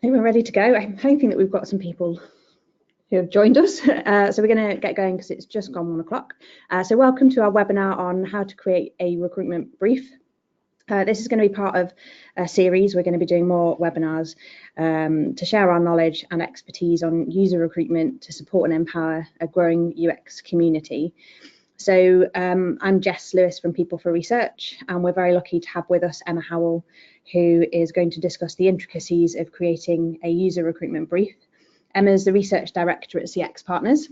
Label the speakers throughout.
Speaker 1: think we're ready to go. I'm hoping that we've got some people who have joined us. So we're going to get going because it's just gone 1 o'clock. So welcome to our webinar on how to create a recruitment brief. This is going to be part of a series. We're going to be doing more webinars to share our knowledge and expertise on user recruitment to support and empower a growing UX community. So I'm Jess Lewes from People for Research, and we're very lucky to have with us Emma Howell, who is going to discuss the intricacies of creating a user recruitment brief. Emma is the Research Director at cxpartners.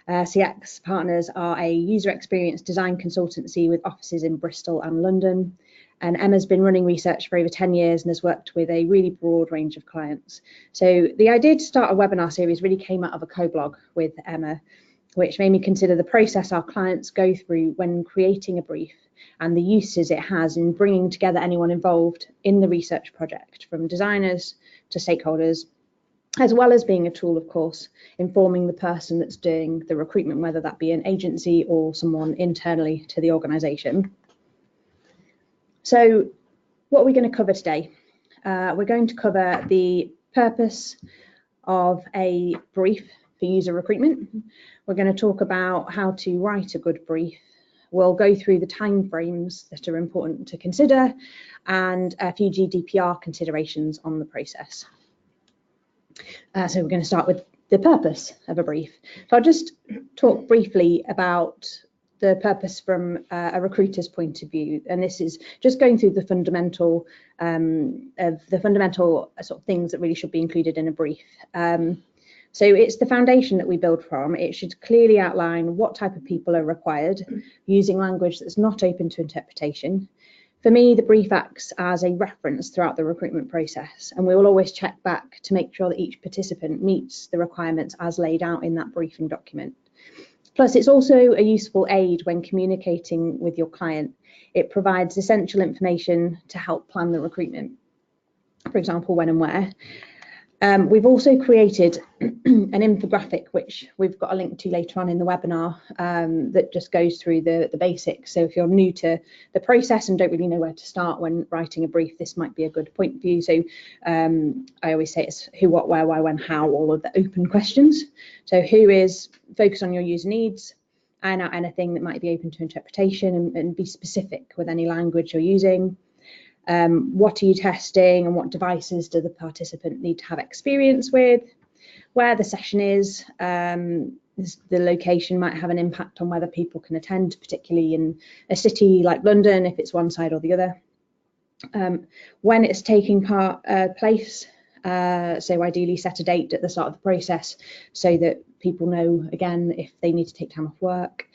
Speaker 1: cxpartners are a user experience design consultancy with offices in Bristol and London. And Emma's been running research for over 10 years and has worked with a really broad range of clients. So the idea to start a webinar series really came out of a co-blog with Emma, which made me consider the process our clients go through when creating a brief and the uses it has in bringing together anyone involved in the research project, from designers to stakeholders, as well as being a tool, of course, informing the person that's doing the recruitment, whether that be an agency or someone internally to the organisation. So what are we going to cover today? We're going to cover the purpose of a brief for user recruitment. We're going to talk about how to write a good brief. We'll go through the timeframes that are important to consider and a few GDPR considerations on the process. So we're going to start with the purpose of a brief. So I'll just talk briefly about the purpose from a recruiter's point of view, and this is just going through the fundamental sort of things that really should be included in a brief. So it's the foundation that we build from. It should clearly outline what type of people are required, using language that's not open to interpretation. For me, the brief acts as a reference throughout the recruitment process, and we will always check back to make sure that each participant meets the requirements as laid out in that briefing document. Plus, it's also a useful aid when communicating with your client. It provides essential information to help plan the recruitment, for example, when and where. We've also created an infographic, which we've got a link to later on in the webinar, that just goes through the basics. So if you're new to the process and don't really know where to start when writing a brief, this might be a good point for you. So I always say it's who, what, where, why, when, how, all of the open questions. So who is focus on your user needs, iron out anything that might be open to interpretation, and be specific with any language you're using. What are you testing and what devices do the participant need to have experience with, where the session is, the location might have an impact on whether people can attend, particularly in a city like London, if it's one side or the other, when it's taking place, so ideally set a date at the start of the process so that people know, again, if they need to take time off work,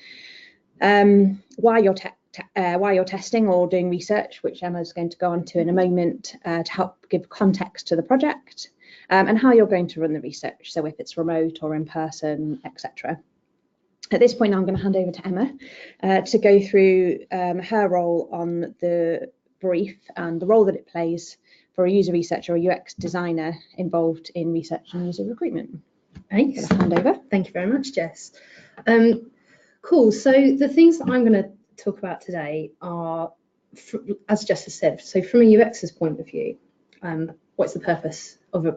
Speaker 1: why you're testing or doing research, which Emma's going to go on to in a moment, to help give context to the project, and how you're going to run the research, so if it's remote or in person, etc. At this point, I'm going to hand over to Emma to go through her role on the brief and the role that it plays for a user researcher or UX designer involved in research and user recruitment.
Speaker 2: Thanks.
Speaker 1: Hand over.
Speaker 2: Thank you very much, Jess. Cool. So the things that I'm going to talk about today are, as Jess has said, so from a UX's point of view, what's the purpose of a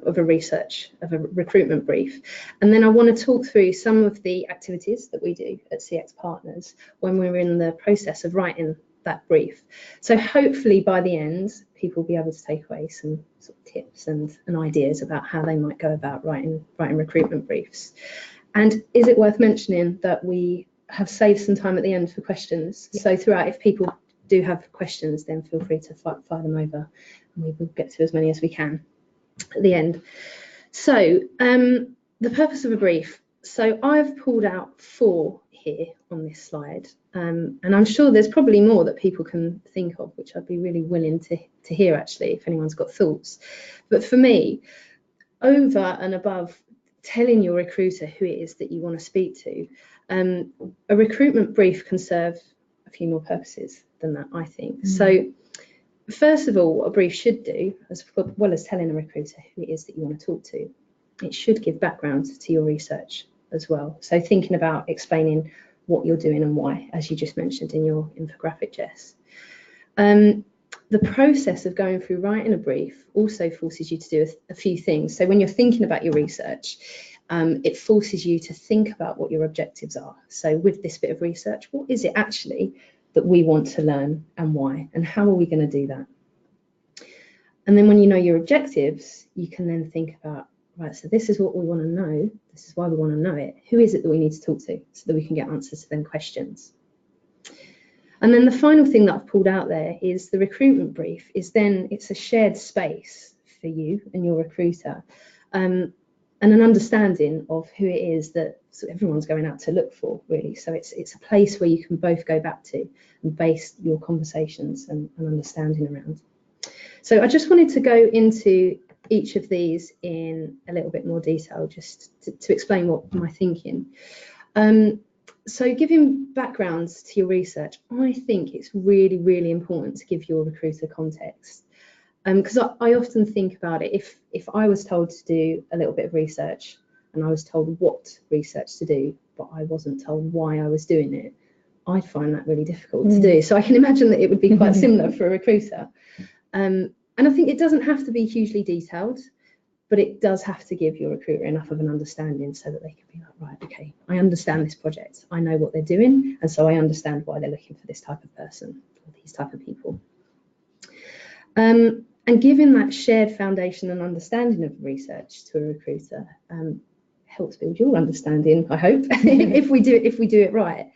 Speaker 2: recruitment brief? And then I want to talk through some of the activities that we do at cxpartners when we're in the process of writing that brief. So hopefully by the end, people will be able to take away some sort of tips and ideas about how they might go about writing recruitment briefs. And is it worth mentioning that we have saved some time at the end for questions? Yeah. So throughout, if people do have questions, then feel free to fire them over, and we will get to as many as we can at the end. So the purpose of a brief. So I've pulled out 4 here on this slide, and I'm sure there's probably more that people can think of, which I'd be really willing to hear, actually, if anyone's got thoughts. But for me, over and above telling your recruiter who it is that you want to speak to, a recruitment brief can serve a few more purposes than that, I think. So first of all, what a brief should do, as well as telling a recruiter who it is that you want to talk to, it should give background to your research as well. So thinking about explaining what you're doing and why, as you just mentioned in your infographic, Jess. the process of going through writing a brief also forces you to do a few things. So when you're thinking about your research, it forces you to think about what your objectives are. So with this bit of research, what is it actually that we want to learn and why? And how are we going to do that? And then when you know your objectives, you can then think about, right, so this is what we want to know. This is why we want to know it. Who is it that we need to talk to so that we can get answers to them questions? And then the final thing that I've pulled out there is the recruitment brief is then it's a shared space for you and your recruiter, and an understanding of who it is that everyone's going out to look for, really. So it's a place where you can both go back to and base your conversations and understanding around. So I just wanted to go into each of these in a little bit more detail, just to explain what my thinking. So giving backgrounds to your research, I think it's really, really important to give your recruiter context. Because I often think about it, if I was told to do a little bit of research and I was told what research to do, but I wasn't told why I was doing it, I'd find that really difficult to do. So I can imagine that it would be quite similar for a recruiter. And I think it doesn't have to be hugely detailed, but it does have to give your recruiter enough of an understanding so that they can be like, right, okay, I understand this project. I know what they're doing. And so I understand why they're looking for this type of person or these type of people. And giving that shared foundation and understanding of research to a recruiter helps build your understanding, I hope, if we do it right.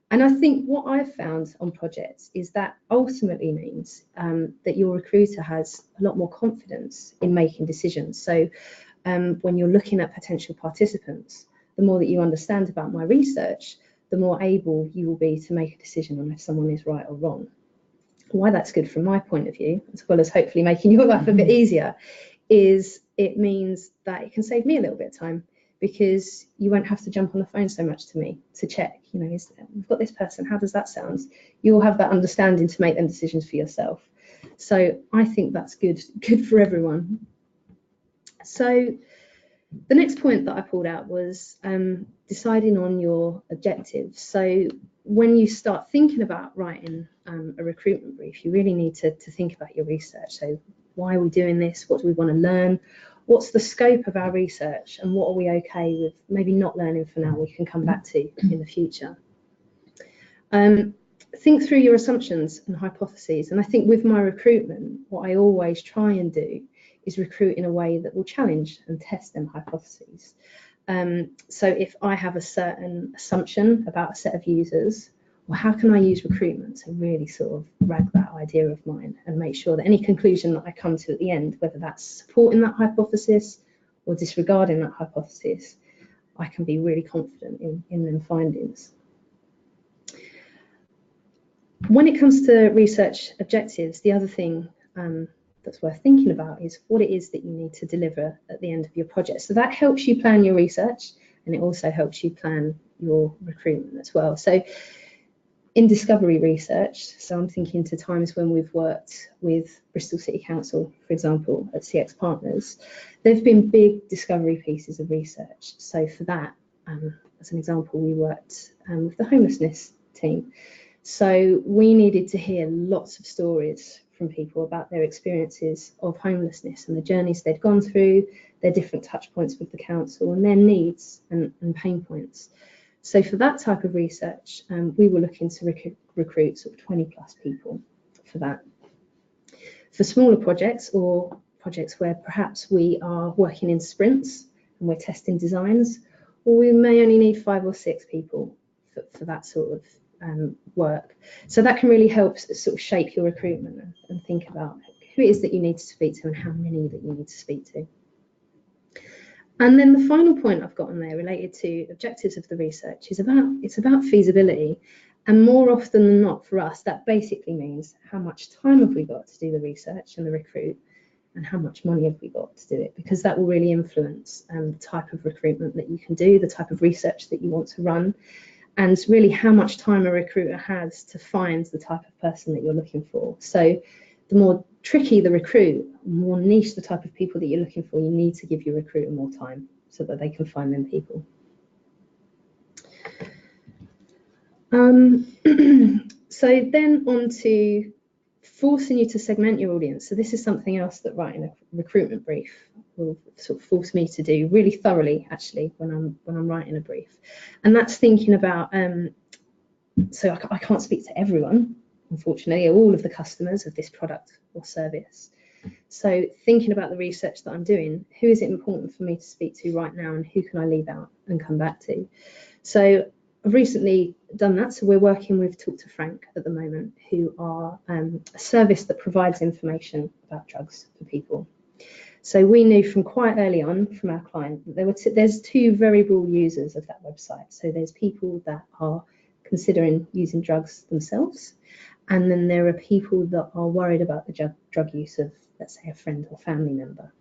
Speaker 2: And I think what I've found on projects is that ultimately means that your recruiter has a lot more confidence in making decisions. So when you're looking at potential participants, the more that you understand about my research, the more able you will be to make a decision on if someone is right or wrong. Why that's good from my point of view, as well as hopefully making your life a bit easier, is it means that it can save me a little bit of time, because you won't have to jump on the phone so much to me to check, you know, we've got this person, how does that sound? You'll have that understanding to make them decisions for yourself. So I think that's good for everyone. So the next point that I pulled out was deciding on your objectives. So when you start thinking about writing a recruitment brief, you really need to think about your research. So why are we doing this? What do we want to learn? What's the scope of our research, and what are we okay with maybe not learning for now, we can come back to in the future? Think through your assumptions and hypotheses. And I think with my recruitment, what I always try and do is recruit in a way that will challenge and test them hypotheses. So if I have a certain assumption about a set of users, well, how can I use recruitment to really sort of rag that idea of mine and make sure that any conclusion that I come to at the end, whether that's supporting that hypothesis or disregarding that hypothesis, I can be really confident in them findings. When it comes to research objectives, the other thing that's worth thinking about is what it is that you need to deliver at the end of your project. So that helps you plan your research, and it also helps you plan your recruitment as well. So in discovery research, so I'm thinking to times when we've worked with Bristol City Council, for example, at cxpartners, there've been big discovery pieces of research. So for that, as an example, we worked with the homelessness team. So we needed to hear lots of stories from people about their experiences of homelessness and the journeys they'd gone through, their different touch points with the council and their needs and pain points. So for that type of research, we were looking to recruit sort of 20 plus people for that. For smaller projects or projects where perhaps we are working in sprints and we're testing designs, or we may only need 5 or 6 people for that sort of work. So that can really help sort of shape your recruitment and think about who it is that you need to speak to and how many that you need to speak to. And then the final point I've got on there related to objectives of the research is about feasibility. And more often than not for us, that basically means how much time have we got to do the research and the recruit, and how much money have we got to do it, because that will really influence the type of recruitment that you can do, the type of research that you want to run, and really how much time a recruiter has to find the type of person that you're looking for. So the more tricky the recruit, more niche the type of people that you're looking for, you need to give your recruiter more time so that they can find them people. So then on to forcing you to segment your audience. So this is something else that writing a recruitment brief will sort of force me to do really thoroughly, actually, when I'm writing a brief. And that's thinking about, so I can't speak to everyone, unfortunately, or all of the customers of this product or service. So thinking about the research that I'm doing, who is it important for me to speak to right now, and who can I leave out and come back to? So I've recently done that. So we're working with Talk to Frank at the moment, who are a service that provides information about drugs for people. So we knew from quite early on from our client that there's two very broad users of that website. So there's people that are considering using drugs themselves, and then there are people that are worried about the drug use of, let's say, a friend or family member.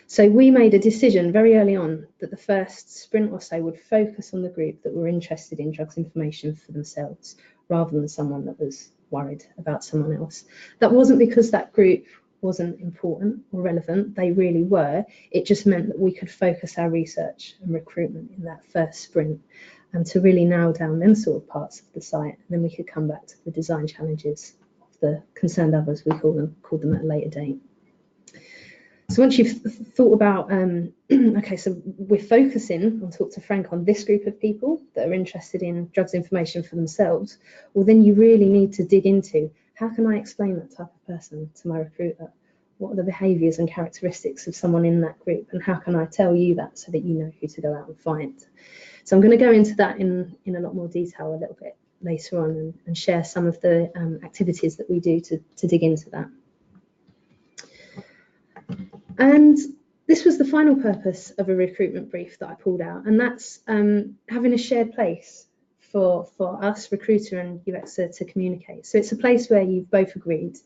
Speaker 2: So we made a decision very early on that the first sprint or so would focus on the group that were interested in drugs information for themselves, rather than someone that was worried about someone else. That wasn't because that group wasn't important or relevant, they really were. It just meant that we could focus our research and recruitment in that first sprint, and to really nail down them sort of parts of the site, and then we could come back to the design challenges of the concerned others, we call them at a later date. So once you've thought about, okay, so we're focusing on Talk to Frank on this group of people that are interested in drugs information for themselves, well, then you really need to dig into, how can I explain that type of person to my recruiter? What are the behaviours and characteristics of someone in that group, and how can I tell you that so that you know who to go out and find? So I'm going to go into that in a lot more detail a little bit later on, and share some of the activities that we do to dig into that. And this was the final purpose of a recruitment brief that I pulled out, and that's having a shared place for us, recruiter and UXer, to communicate. So it's a place where you've both agreed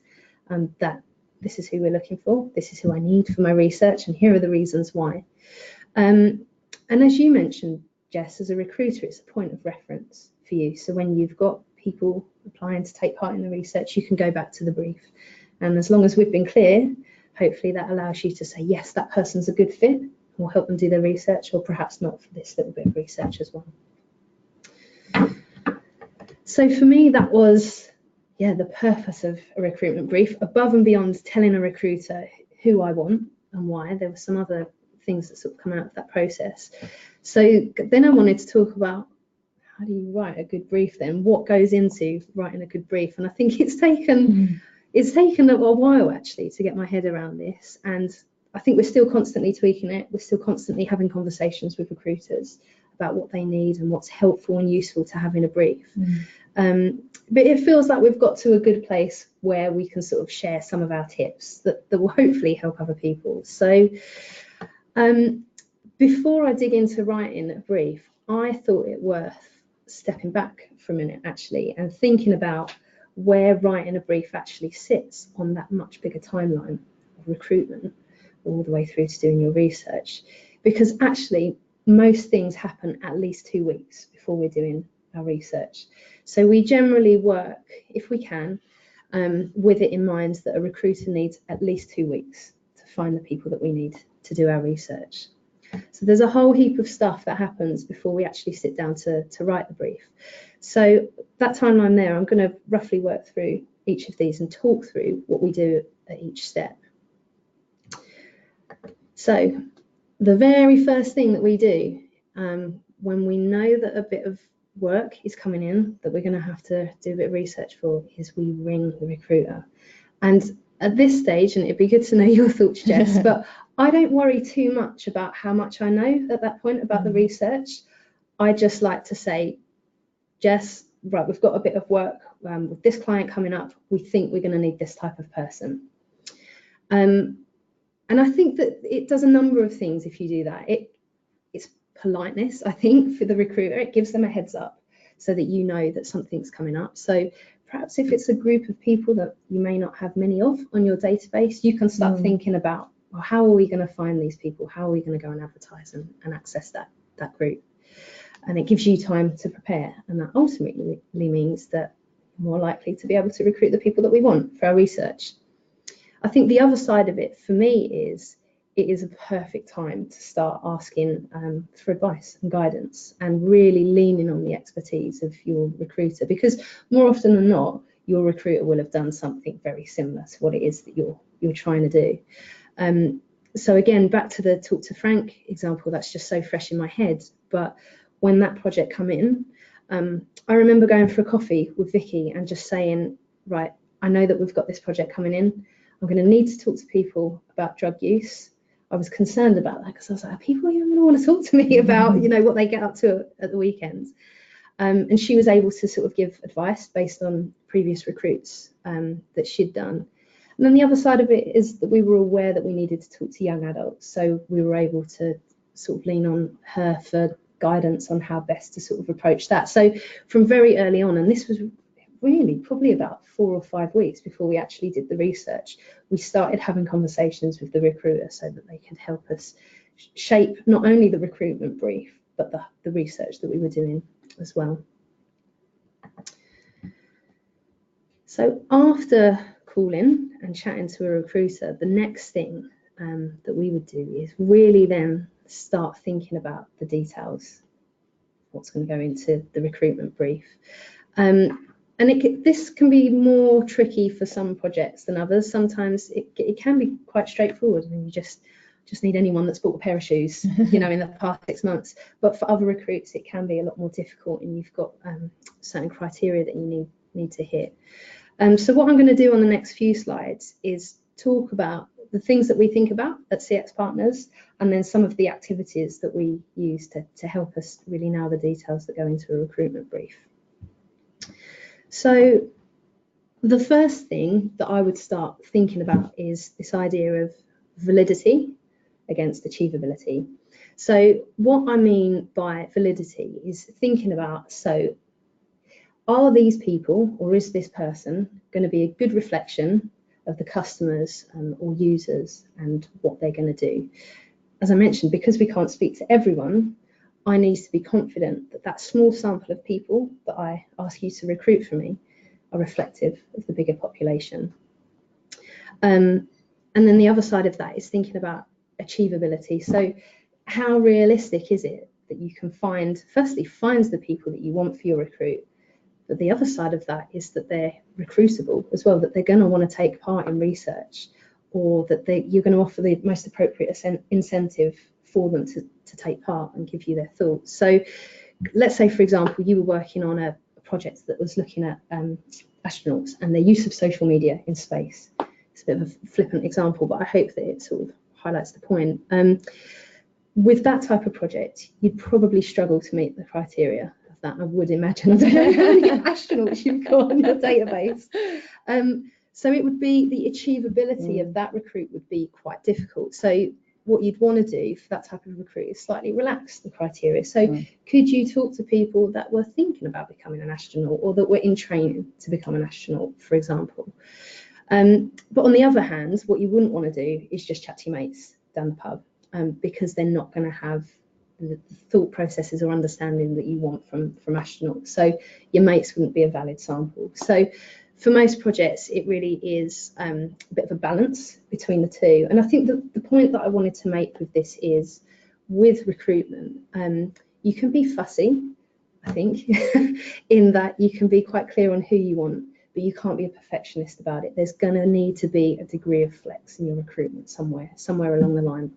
Speaker 2: that this is who we're looking for, this is who I need for my research, and here are the reasons why. And as you mentioned, Jess, as a recruiter, it's a point of reference for you. So when you've got people applying to take part in the research, you can go back to the brief. And as long as we've been clear, hopefully that allows you to say, yes, that person's a good fit, we'll help them do their research, or perhaps not for this little bit of research as well. So for me, that was, the purpose of a recruitment brief, above and beyond telling a recruiter who I want and why. There were some other things that sort of come out of that process. So then I wanted to talk about, how do you write a good brief then? What goes into writing a good brief? And I think it's taken a while, actually, to get my head around this. And I think we're still constantly tweaking it. We're still constantly having conversations with recruiters about what they need and what's helpful and useful to have in a brief. But it feels like we've got to a good place where we can sort of share some of our tips that will hopefully help other people. So before I dig into writing a brief, I thought it worth stepping back for a minute, actually, and thinking about where writing a brief actually sits on that much bigger timeline of recruitment, all the way through to doing your research. Because actually, most things happen at least 2 weeks before we're doing our research. So we generally work, if we can, with it in mind that a recruiter needs at least 2 weeks to find the people that we need to do our research. So there's a whole heap of stuff that happens before we actually sit down to write the brief. So that timeline there, I'm going to roughly work through each of these and talk through what we do at each step. So the very first thing that we do when we know that a bit of work is coming in that we're going to have to do a bit of research for is we ring the recruiter. And at this stage, and it'd be good to know your thoughts, Jess, but I don't worry too much about how much I know at that point about the research. I just like to say, Jess, right, we've got a bit of work with this client coming up. We think we're going to need this type of person. And I think that it does a number of things if you do that. It's politeness, I think, for the recruiter. It gives them a heads up so that you know that something's coming up. So perhaps if it's a group of people that you may not have many of on your database, you can start thinking about, well, how are we going to find these people? How are we going to go and advertise and access that group? And it gives you time to prepare. And that ultimately means that you're more likely to be able to recruit the people that we want for our research. I think the other side of it for me is it is a perfect time to start asking for advice and guidance and really leaning on the expertise of your recruiter, because more often than not, your recruiter will have done something very similar to what it is that you're trying to do. So again, back to the Talk to Frank example, that's just so fresh in my head. But when that project come in, I remember going for a coffee with Vicky and just saying, right, I know that we've got this project coming in. I'm going to need to talk to people about drug use. I was concerned about that because I was like, are people even going to want to talk to me about, what they get up to at the weekends? And she was able to sort of give advice based on previous recruits that she'd done. And then the other side of it is that we were aware that we needed to talk to young adults. So we were able to sort of lean on her for guidance on how best to sort of approach that. So from very early on, and this was really probably about 4 or 5 weeks before we actually did the research, we started having conversations with the recruiter so that they could help us shape not only the recruitment brief, but the research that we were doing as well. So after calling and chatting to a recruiter, the next thing that we would do is really then start thinking about the details, what's going to go into the recruitment brief. And this can be more tricky for some projects than others. Sometimes it can be quite straightforward, and you just need anyone that's bought a pair of shoes, in the past 6 months. But for other recruits, it can be a lot more difficult, and you've got certain criteria that you need to hit. So what I'm going to do on the next few slides is talk about the things that we think about at CX Partners, and then some of the activities that we use to help us really nail the details that go into a recruitment brief. So the first thing that I would start thinking about is this idea of validity against achievability. So what I mean by validity is thinking about, so are these people, or is this person going to be a good reflection of the customers or users and what they're going to do? As I mentioned, because we can't speak to everyone, I need to be confident that that small sample of people that I ask you to recruit for me are reflective of the bigger population. And then the other side of that is thinking about achievability. So how realistic is it that you can find the people that you want for your recruit? But the other side of that is that they're recruitable as well, that they're going to want to take part in research, or that you're going to offer the most appropriate incentive for them to take part and give you their thoughts. So let's say, for example, you were working on a project that was looking at astronauts and their use of social media in space. It's a bit of a flippant example, but I hope that it sort of highlights the point. With that type of project, you'd probably struggle to meet the criteria of that, I would imagine. I don't know how many astronauts you've got on your database. So it would be the achievability of that recruit would be quite difficult. So what you'd want to do for that type of recruit is slightly relax the criteria. So could you talk to people that were thinking about becoming an astronaut, or that were in training to become an astronaut, for example? But on the other hand, what you wouldn't want to do is just chat to your mates down the pub, because they're not going to have the thought processes or understanding that you want from astronauts. So your mates wouldn't be a valid sample. So for most projects, it really is a bit of a balance between the two. And I think the point that I wanted to make with this is, with recruitment, you can be fussy, I think, in that you can be quite clear on who you want, but you can't be a perfectionist about it. There's going to need to be a degree of flex in your recruitment somewhere along the line.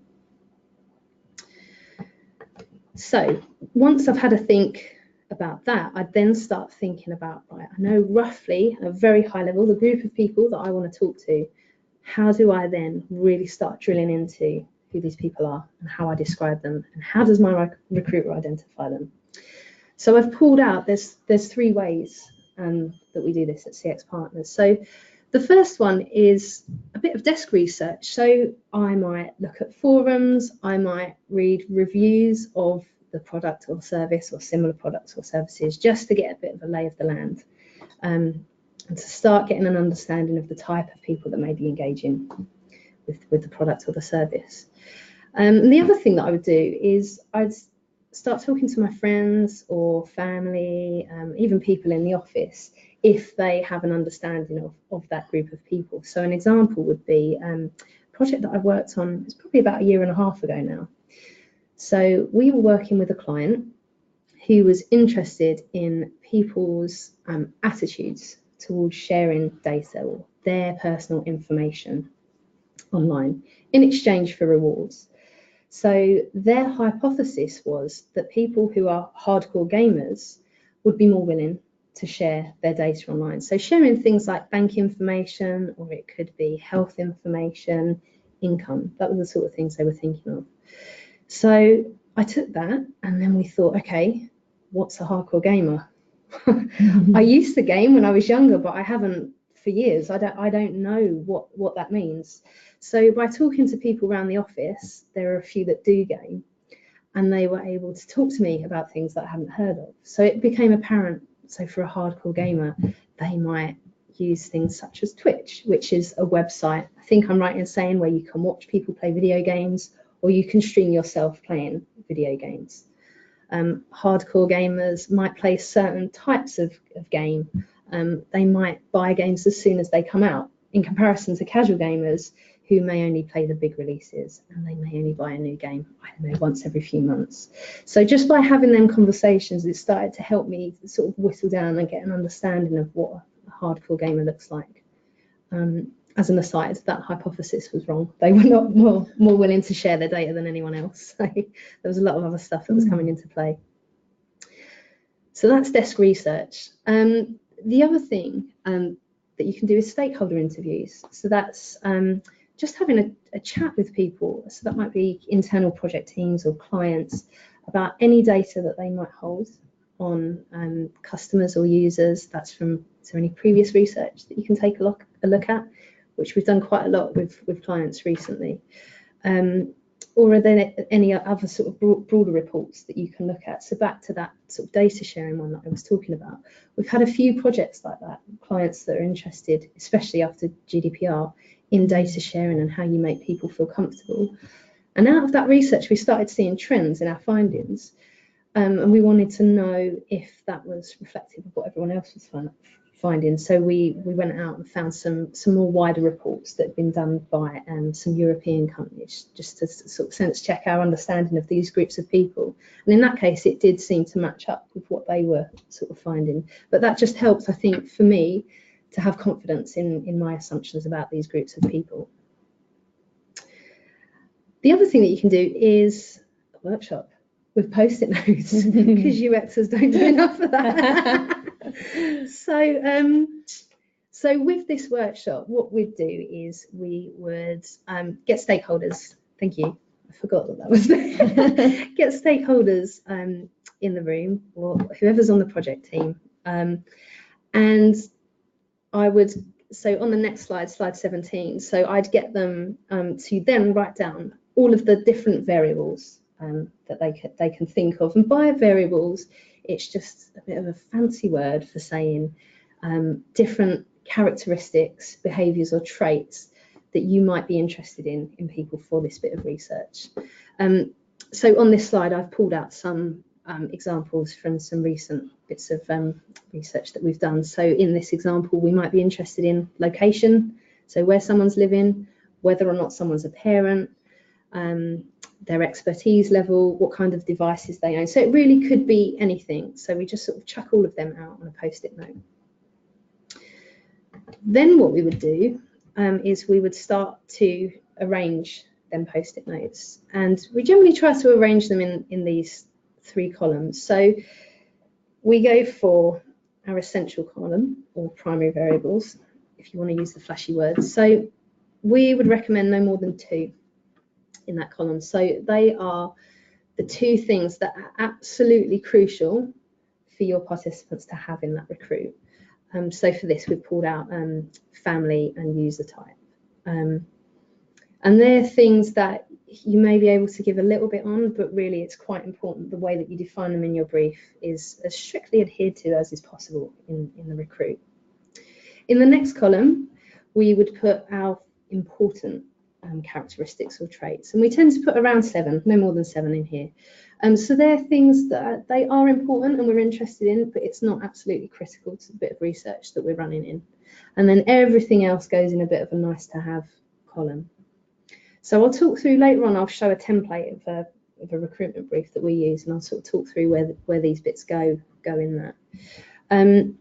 Speaker 2: So once I've had a think about that, I then start thinking about, right, I know roughly at a very high level the group of people that I want to talk to. How do I then really start drilling into who these people are and how I describe them, and how does my recruiter identify them? So I've pulled out, there's 3 ways that we do this at CX Partners. So the first one is a bit of desk research. So I might look at forums, I might read reviews of the product or service or similar products or services, just to get a bit of a lay of the land, and to start getting an understanding of the type of people that may be engaging with the product or the service. And the other thing that I would do is I'd start talking to my friends or family, even people in the office, if they have an understanding of that group of people. So an example would be a project that I worked on, it's probably about 1.5 years ago now. So we were working with a client who was interested in people's attitudes towards sharing data or their personal information online in exchange for rewards. So their hypothesis was that people who are hardcore gamers would be more willing to share their data online. So sharing things like bank information, or it could be health information, income, that were the sort of things they were thinking of. So I took that, and then we thought, okay, what's a hardcore gamer? I used to game when I was younger, but I haven't for years. I don't know what that means. So by talking to people around the office, there are a few that do game, and they were able to talk to me about things that I hadn't heard of. So it became apparent. So for a hardcore gamer, they might use things such as Twitch, which is a website, I think I'm right in saying, where you can watch people play video games, or you can stream yourself playing video games. Hardcore gamers might play certain types of game. They might buy games as soon as they come out, in comparison to casual gamers who may only play the big releases, and they may only buy a new game, I don't know, once every few months. So just by having them conversations, it started to help me sort of whittle down and get an understanding of what a hardcore gamer looks like. As an aside, that hypothesis was wrong. They were not more willing to share their data than anyone else. So there was a lot of other stuff that was coming into play. So that's desk research. The other thing that you can do is stakeholder interviews. So that's just having a chat with people. So that might be internal project teams or clients about any data that they might hold on customers or users. That's from, is there any previous research that you can take a look at, which we've done quite a lot with clients recently. Or are there any other sort of broader reports that you can look at? So back to that sort of data sharing one that I was talking about. We've had a few projects like that, clients that are interested, especially after GDPR, in data sharing and how you make people feel comfortable. And out of that research, we started seeing trends in our findings. And we wanted to know if that was reflective of what everyone else was finding. So we went out and found some more wider reports that had been done by some European companies, just to sort of sense check our understanding of these groups of people. And in that case, it did seem to match up with what they were sort of finding. But that just helps, I think, for me to have confidence in my assumptions about these groups of people. The other thing that you can do is a workshop with Post-it notes, because UXers don't do enough of that. So with this workshop, what we'd do is we would get stakeholders. Thank you. I forgot that was there. Get stakeholders in the room, or whoever's on the project team. And I would, so on the next slide, slide 17, so I'd get them to then write down all of the different variables that they can think of. And by variables, it's just a bit of a fancy word for saying different characteristics, behaviours or traits that you might be interested in people for this bit of research. So on this slide, I've pulled out some examples from some recent bits of research that we've done. So in this example, we might be interested in location, so where someone's living, whether or not someone's a parent, their expertise level, what kind of devices they own. So it really could be anything. So we just sort of chuck all of them out on a Post-it note. Then what we would do is we would start to arrange them Post-it notes. And we generally try to arrange them in these 3 columns. So we go for our essential column, or primary variables, if you want to use the flashy words. So we would recommend no more than 2 in that column. So they are the 2 things that are absolutely crucial for your participants to have in that recruit. So for this, we've pulled out family and user type. And they're things that you may be able to give a little bit on, but really it's quite important the way that you define them in your brief is as strictly adhered to as is possible in the recruit. In the next column, we would put our important characteristics or traits, and we tend to put around 7, no more than 7 in here. So they're things that they are important and we're interested in, but it's not absolutely critical to the bit of research that we're running in. And then everything else goes in a bit of a nice to have column. So I'll talk through later on, I'll show a template of a recruitment brief that we use, and I'll sort of talk through where these bits go in that.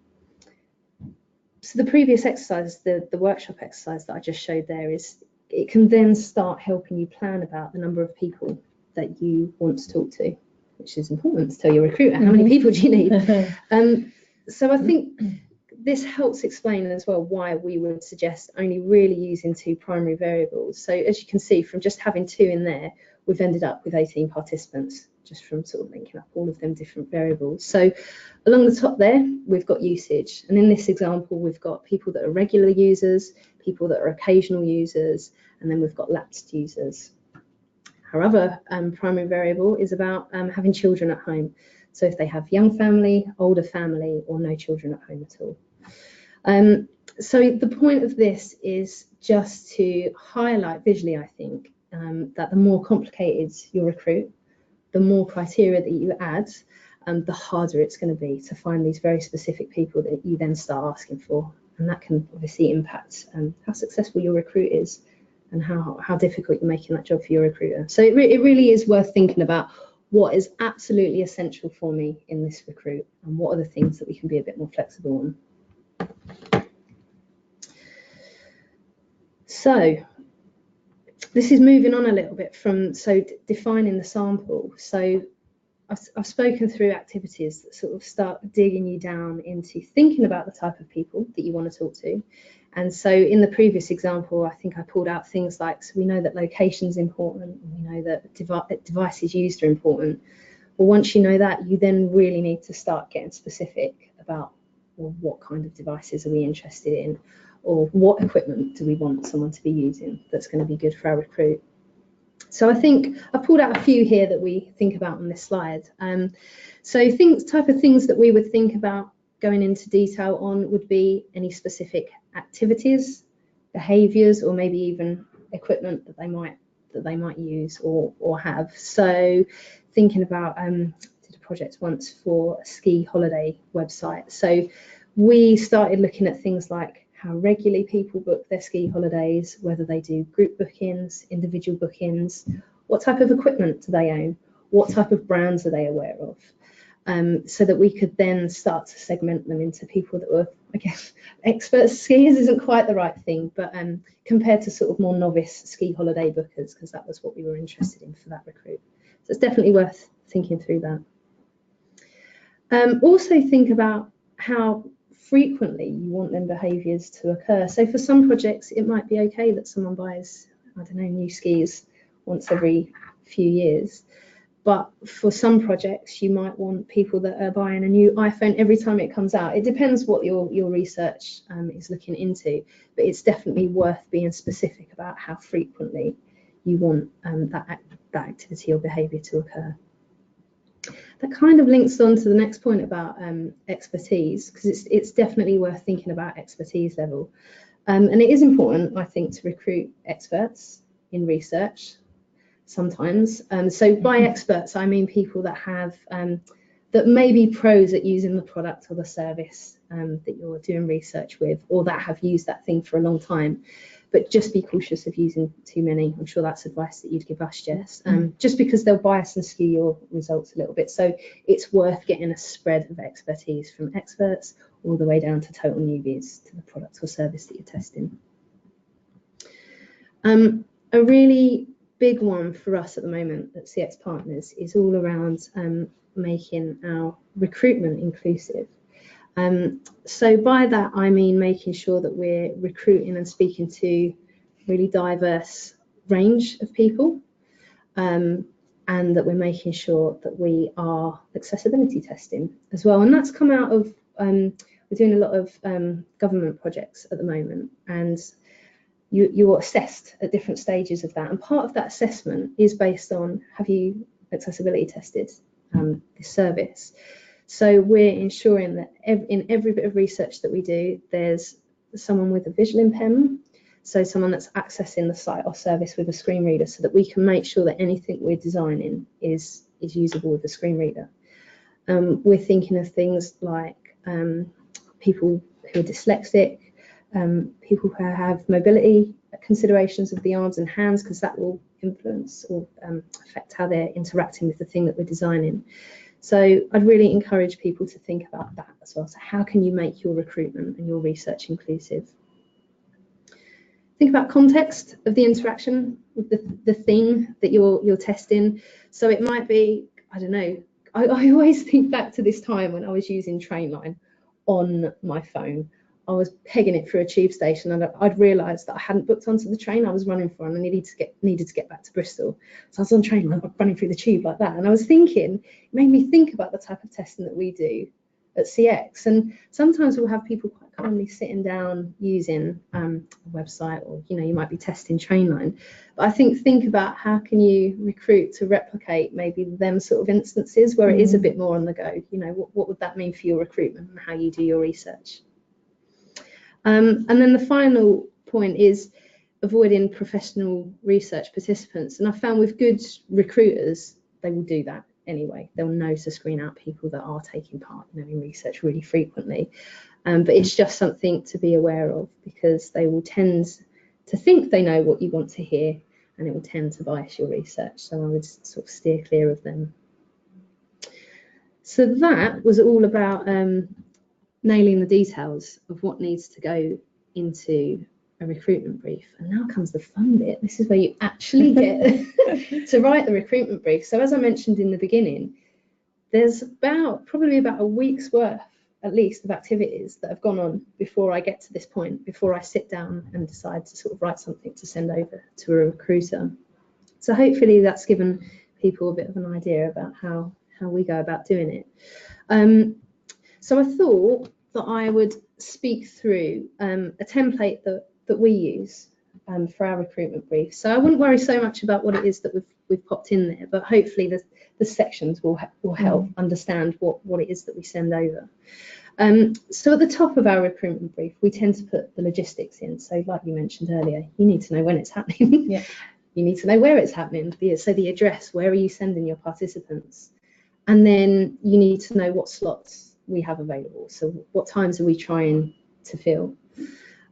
Speaker 2: So the previous exercise, the workshop exercise that I just showed there, is it can then start helping you plan about the number of people that you want to talk to, which is important to tell your recruiter how many people do you need. So I think this helps explain as well why we would suggest only really using 2 primary variables. So as you can see, from just having 2 in there, we've ended up with 18 participants, just from sort of linking up all of them different variables. So along the top there, we've got usage. And in this example, we've got people that are regular users, people that are occasional users, and then we've got lapsed users. Our other primary variable is about having children at home. So if they have young family, older family, or no children at home at all. So the point of this is just to highlight visually, I think, that the more complicated you recruit, the more criteria that you add, the harder it's going to be to find these very specific people that you then start asking for. And that can obviously impact how successful your recruit is and how difficult you're making that job for your recruiter. So it really is worth thinking about what is absolutely essential for me in this recruit and what are the things that we can be a bit more flexible on. So this is moving on a little bit from defining the sample. So I've spoken through activities that sort of start digging you down into thinking about the type of people that you want to talk to. And so in the previous example, I think I pulled out things like, so we know that location is important, and we know that devices used are important. But once you know that, you then really need to start getting specific about, well, what kind of devices are we interested in, or what equipment do we want someone to be using that's going to be good for our recruit. So I think I pulled out a few here that we think about on this slide. So type of things that we would think about going into detail on would be any specific activities, behaviours, or maybe even equipment that they might use or have. So thinking about did a project once for a ski holiday website. So we started looking at things like how regularly people book their ski holidays, whether they do group bookings, individual bookings, what type of equipment do they own, what type of brands are they aware of, so that we could then start to segment them into people that were, I guess, expert skiers isn't quite the right thing, but compared to sort of more novice ski holiday bookers, because that was what we were interested in for that recruit. So it's definitely worth thinking through that. Also think about how frequently you want them behaviours to occur. So for some projects, it might be okay that someone buys, I don't know, new skis once every few years. But for some projects, you might want people that are buying a new iPhone every time it comes out. It depends what your research is looking into, but it's definitely worth being specific about how frequently you want that activity or behaviour to occur. That kind of links on to the next point about expertise, because it's definitely worth thinking about expertise level. And it is important, I think, to recruit experts in research sometimes. So by experts, I mean people that have that may be pros at using the product or the service that you're doing research with, or that have used that thing for a long time. But just be cautious of using too many. I'm sure that's advice that you'd give us, Jess, just because they'll bias and skew your results a little bit. So it's worth getting a spread of expertise from experts all the way down to total newbies to the product or service that you're testing. A really big one for us at the moment at cxpartners is all around making our recruitment inclusive. So by that, I mean making sure that we're recruiting and speaking to really diverse range of people, and that we're making sure that we are accessibility testing as well. And that's come out of, we're doing a lot of government projects at the moment, and you're assessed at different stages of that. And part of that assessment is based on, have you accessibility tested this service? So we're ensuring that in every bit of research that we do, there's someone with a visual impairment, so someone that's accessing the site or service with a screen reader, so that we can make sure that anything we're designing is usable with a screen reader. We're thinking of things like people who are dyslexic, people who have mobility considerations of the arms and hands, because that will influence or affect how they're interacting with the thing that we're designing. So I'd really encourage people to think about that as well. So how can you make your recruitment and your research inclusive? Think about context of the interaction with the thing that you're testing. So it might be, I don't know, I always think back to this time when I was using Trainline on my phone. I was pegging it through a tube station, and I'd realised that I hadn't booked onto the train I was running for, and I needed to get back to Bristol. So I was on Trainline running through the tube like that, and I was thinking, it made me think about the type of testing that we do at CX. And sometimes we'll have people quite kindly sitting down using a website, or you might be testing Trainline. But I think about how can you recruit to replicate maybe them sort of instances where it is a bit more on the go. What would that mean for your recruitment and how you do your research? And then the final point is avoiding professional research participants. And I found with good recruiters, they will do that anyway. They'll know to screen out people that are taking part in research really frequently. But it's just something to be aware of, because they will tend to think they know what you want to hear, and it will tend to bias your research. So I would sort of steer clear of them. So that was all about nailing the details of what needs to go into a recruitment brief. And now comes the fun bit. This is where you actually get to write the recruitment brief. So as I mentioned in the beginning, there's probably about a week's worth at least of activities that have gone on before I get to this point, before I sit down and decide to sort of write something to send over to a recruiter. So hopefully that's given people a bit of an idea about how we go about doing it. So I thought that I would speak through a template that we use for our recruitment brief. So I wouldn't worry so much about what it is that we've popped in there, but hopefully the sections will help understand what it is that we send over. So at the top of our recruitment brief, we tend to put the logistics in. So like you mentioned earlier, you need to know when it's happening. Yeah. You need to know where it's happening. So the address, where are you sending your participants? And then you need to know what slots we have available. So what times are we trying to fill?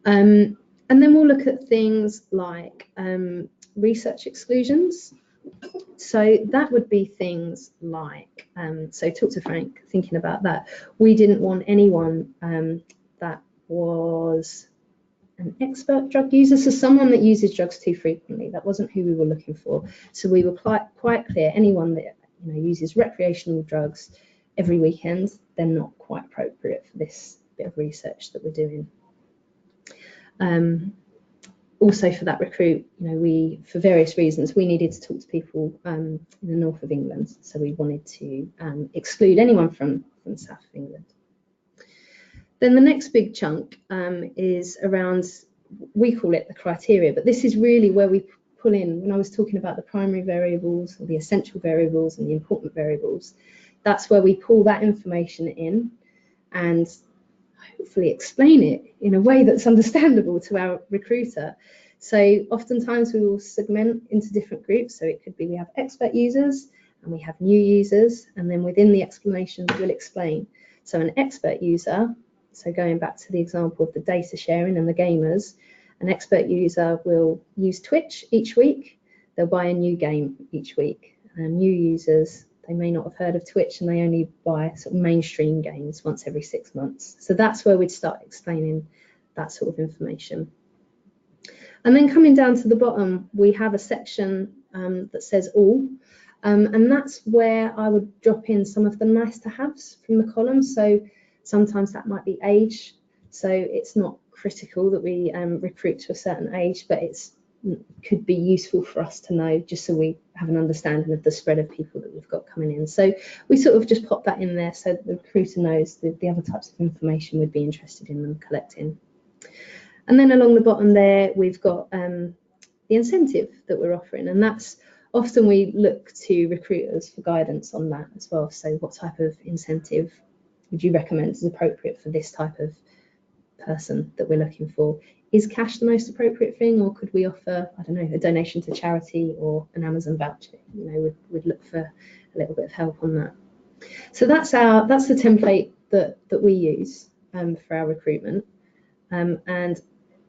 Speaker 2: And then we'll look at things like research exclusions. So that would be things like, so talk to Frank, thinking about that. We didn't want anyone that was an expert drug user, so someone that uses drugs too frequently. That wasn't who we were looking for. So we were quite clear, anyone that uses recreational drugs every weekend, they're not quite appropriate for this bit of research that we're doing. Also for that recruit, we, for various reasons, we needed to talk to people in the north of England. So we wanted to exclude anyone from the south of England. Then the next big chunk is around, we call it the criteria, but this is really where we pull in, when I was talking about the primary variables or the essential variables and the important variables, that's where we pull that information in and hopefully explain it in a way that's understandable to our recruiter. So oftentimes we will segment into different groups. So it could be we have expert users and we have new users, and then within the explanations we'll explain. So an expert user, so going back to the example of the data sharing and the gamers, an expert user will use Twitch each week. They'll buy a new game each week. And new users, they may not have heard of Twitch, and they only buy sort of mainstream games once every 6 months. So that's where we'd start explaining that sort of information. And then coming down to the bottom, we have a section that says all, and that's where I would drop in some of the nice to haves from the column. So sometimes that might be age. So it's not critical that we recruit to a certain age, but could be useful for us to know, just so we have an understanding of the spread of people that we've got coming in. So we sort of just pop that in there so that the recruiter knows the other types of information we'd be interested in them collecting. And then along the bottom there, we've got the incentive that we're offering, and that's often we look to recruiters for guidance on that as well. So what type of incentive would you recommend is appropriate for this type of person that we're looking for? Is cash the most appropriate thing, or could we offer, I don't know, a donation to charity or an Amazon voucher? We'd look for a little bit of help on that. So that's the template that we use for our recruitment, and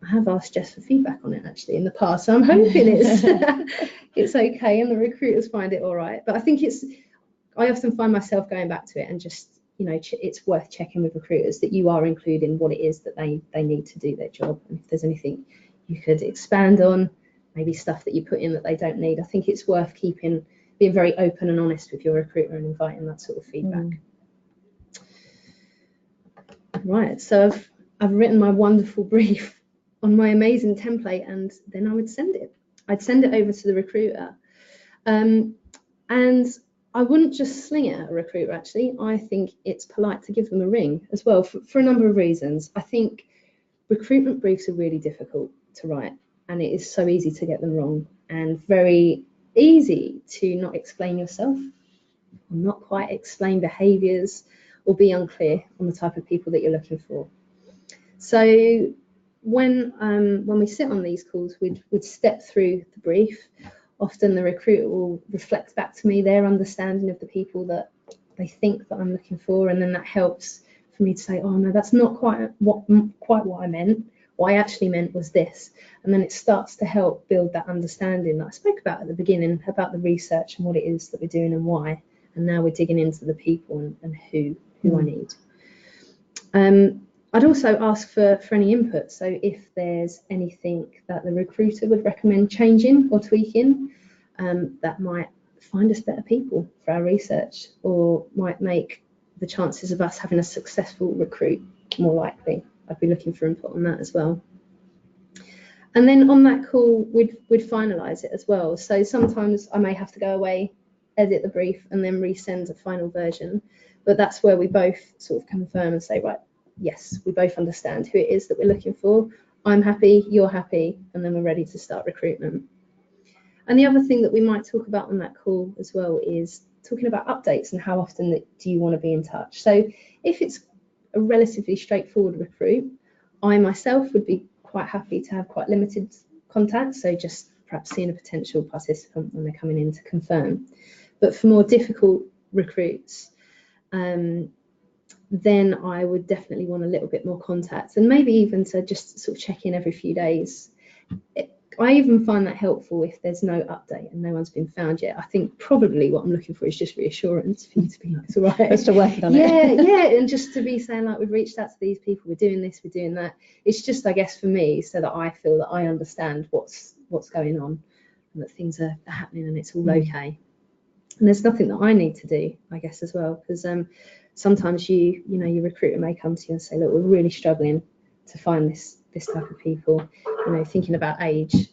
Speaker 2: I have asked Jess for feedback on it actually in the past, so I'm hoping it's okay and the recruiters find it all right. But I think it's I often find myself going back to it and just, you know, it's worth checking with recruiters that you are including what it is that they need to do their job. And if there's anything you could expand on, maybe stuff that you put in that they don't need, I think it's worth being very open and honest with your recruiter and inviting that sort of feedback. Right, so I've written my wonderful brief on my amazing template, and then I would send it. I'd send it over to the recruiter. And I wouldn't just sling it at a recruiter, actually. I think it's polite to give them a ring as well, for a number of reasons. I think recruitment briefs are really difficult to write, and it is so easy to get them wrong, and very easy to not explain yourself, or not quite explain behaviours, or be unclear on the type of people that you're looking for. So when we sit on these calls, we'd step through the brief. Often the recruiter will reflect back to me their understanding of the people that they think that I'm looking for, and then that helps for me to say, oh no, that's not quite what I meant. What I actually meant was this. And then it starts to help build that understanding that I spoke about at the beginning, about the research and what it is that we're doing and why. And now we're digging into the people and who I need. I'd also ask for any input. So if there's anything that the recruiter would recommend changing or tweaking, that might find us better people for our research, or might make the chances of us having a successful recruit more likely. I'd be looking for input on that as well. And then on that call, we'd finalise it as well. So sometimes I may have to go away, edit the brief, and then resend a final version. But that's where we both sort of confirm and say, right, yes, we both understand who it is that we're looking for. I'm happy, you're happy, and then we're ready to start recruitment. And the other thing that we might talk about on that call as well is talking about updates and how often do you want to be in touch. So if it's a relatively straightforward recruit, I myself would be quite happy to have quite limited contact, so just perhaps seeing a potential participant when they're coming in to confirm. But for more difficult recruits, then I would definitely want a little bit more contact, and maybe even to just sort of check in every few days. I even find that helpful if there's no update and no one's been found yet. I think probably what I'm looking for is just reassurance for you to be like, it's all right.
Speaker 1: Just to working on
Speaker 2: it. Yeah, and just to be saying like, we've reached out to these people, we're doing this, we're doing that. It's just, I guess, for me, so that I feel that I understand what's going on, and that things are happening and it's all okay. And there's nothing that I need to do, I guess, as well, because sometimes your recruiter may come to you and say, look, we're really struggling to find this type of people, thinking about age.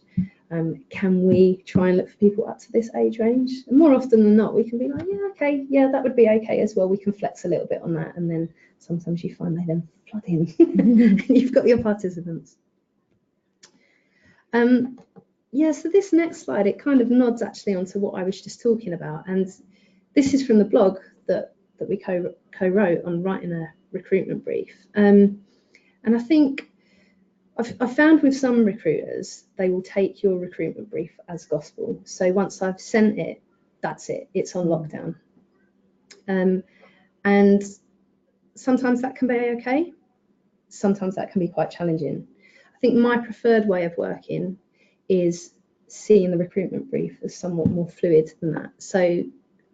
Speaker 2: Can we try and look for people up to this age range? And more often than not, we can be like, yeah, okay, yeah, that would be okay as well. We can flex a little bit on that. And then sometimes you find they then flood in and you've got your participants. So this next slide, it kind of nods actually onto what I was just talking about. And this is from the blog that we co-wrote on writing a recruitment brief. And I think I've found with some recruiters, they will take your recruitment brief as gospel. So once I've sent it, that's it. It's on lockdown. And sometimes that can be okay. Sometimes that can be quite challenging. I think my preferred way of working is seeing the recruitment brief as somewhat more fluid than that. So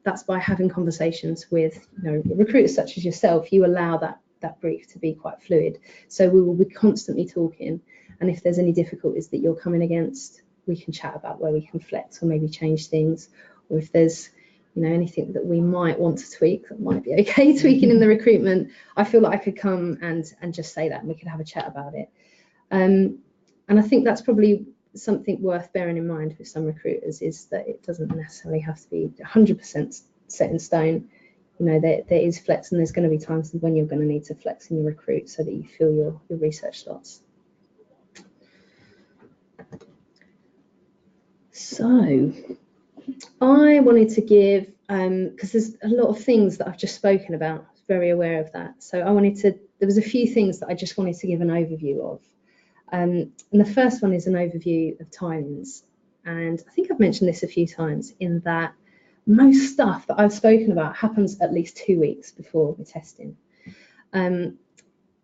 Speaker 2: that's by having conversations with recruiters such as yourself. You allow that brief to be quite fluid. So we will be constantly talking, and if there's any difficulties that you're coming against, we can chat about where we can flex or maybe change things, or if there's anything that we might want to tweak that might be okay tweaking in the recruitment, I feel like I could come and just say that, and we could have a chat about it. And I think that's probably something worth bearing in mind with some recruiters, is that it doesn't necessarily have to be 100% set in stone. There is flex, and there's going to be times when you're going to need to flex in your recruit so that you fill your research slots. So I wanted to give, because there's a lot of things that I've just spoken about, I was very aware of that. So there was a few things that I just wanted to give an overview of. And the first one is an overview of timings. And I think I've mentioned this a few times, in that most stuff that I've spoken about happens at least 2 weeks before we're testing.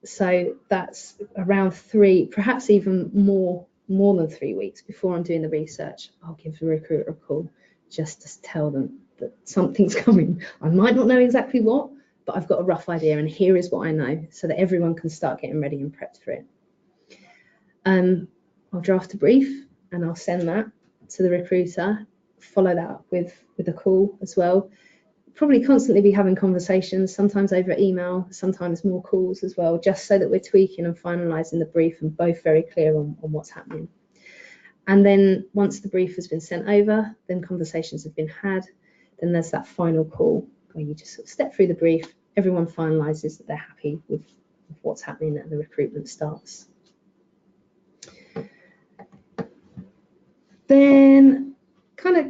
Speaker 2: So that's around 3, perhaps even more than 3 weeks before I'm doing the research. I'll give the recruiter a call just to tell them that something's coming. I might not know exactly what, but I've got a rough idea, and here is what I know, so that everyone can start getting ready and prepped for it. I'll draft a brief and I'll send that to the recruiter, follow that up with a call as well. Probably constantly be having conversations, sometimes over email, sometimes more calls as well, just so that we're tweaking and finalising the brief and both very clear on what's happening. And then once the brief has been sent over, then conversations have been had, then there's that final call where you just sort of step through the brief, everyone finalises that they're happy with what's happening, and the recruitment starts. Then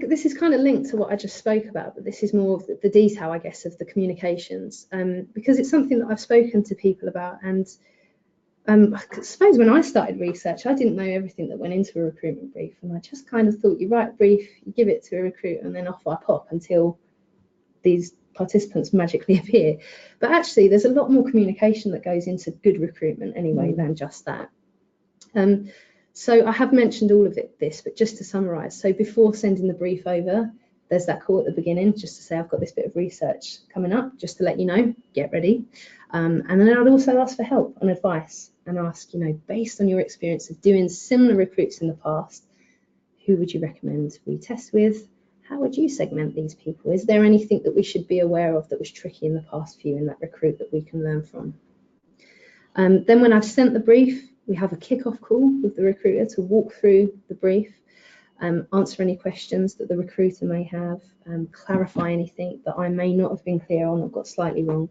Speaker 2: this is kind of linked to what I just spoke about, but this is more of the detail, I guess, of the communications, because it's something that I've spoken to people about. And I suppose when I started research, I didn't know everything that went into a recruitment brief, and I just kind of thought, you write a brief, you give it to a recruiter, and then off I pop until these participants magically appear. But actually, there's a lot more communication that goes into good recruitment anyway than just that. So I have mentioned all of this, but just to summarise, so before sending the brief over, there's that call at the beginning, just to say I've got this bit of research coming up, just to let you know, get ready. And then I'd also ask for help and advice, and ask, you know, based on your experience of doing similar recruits in the past, who would you recommend we test with? How would you segment these people? Is there anything that we should be aware of that was tricky in the past for you in that recruit that we can learn from? Then when I've sent the brief, we have a kick-off call with the recruiter to walk through the brief, answer any questions that the recruiter may have, clarify anything that I may not have been clear on or got slightly wrong.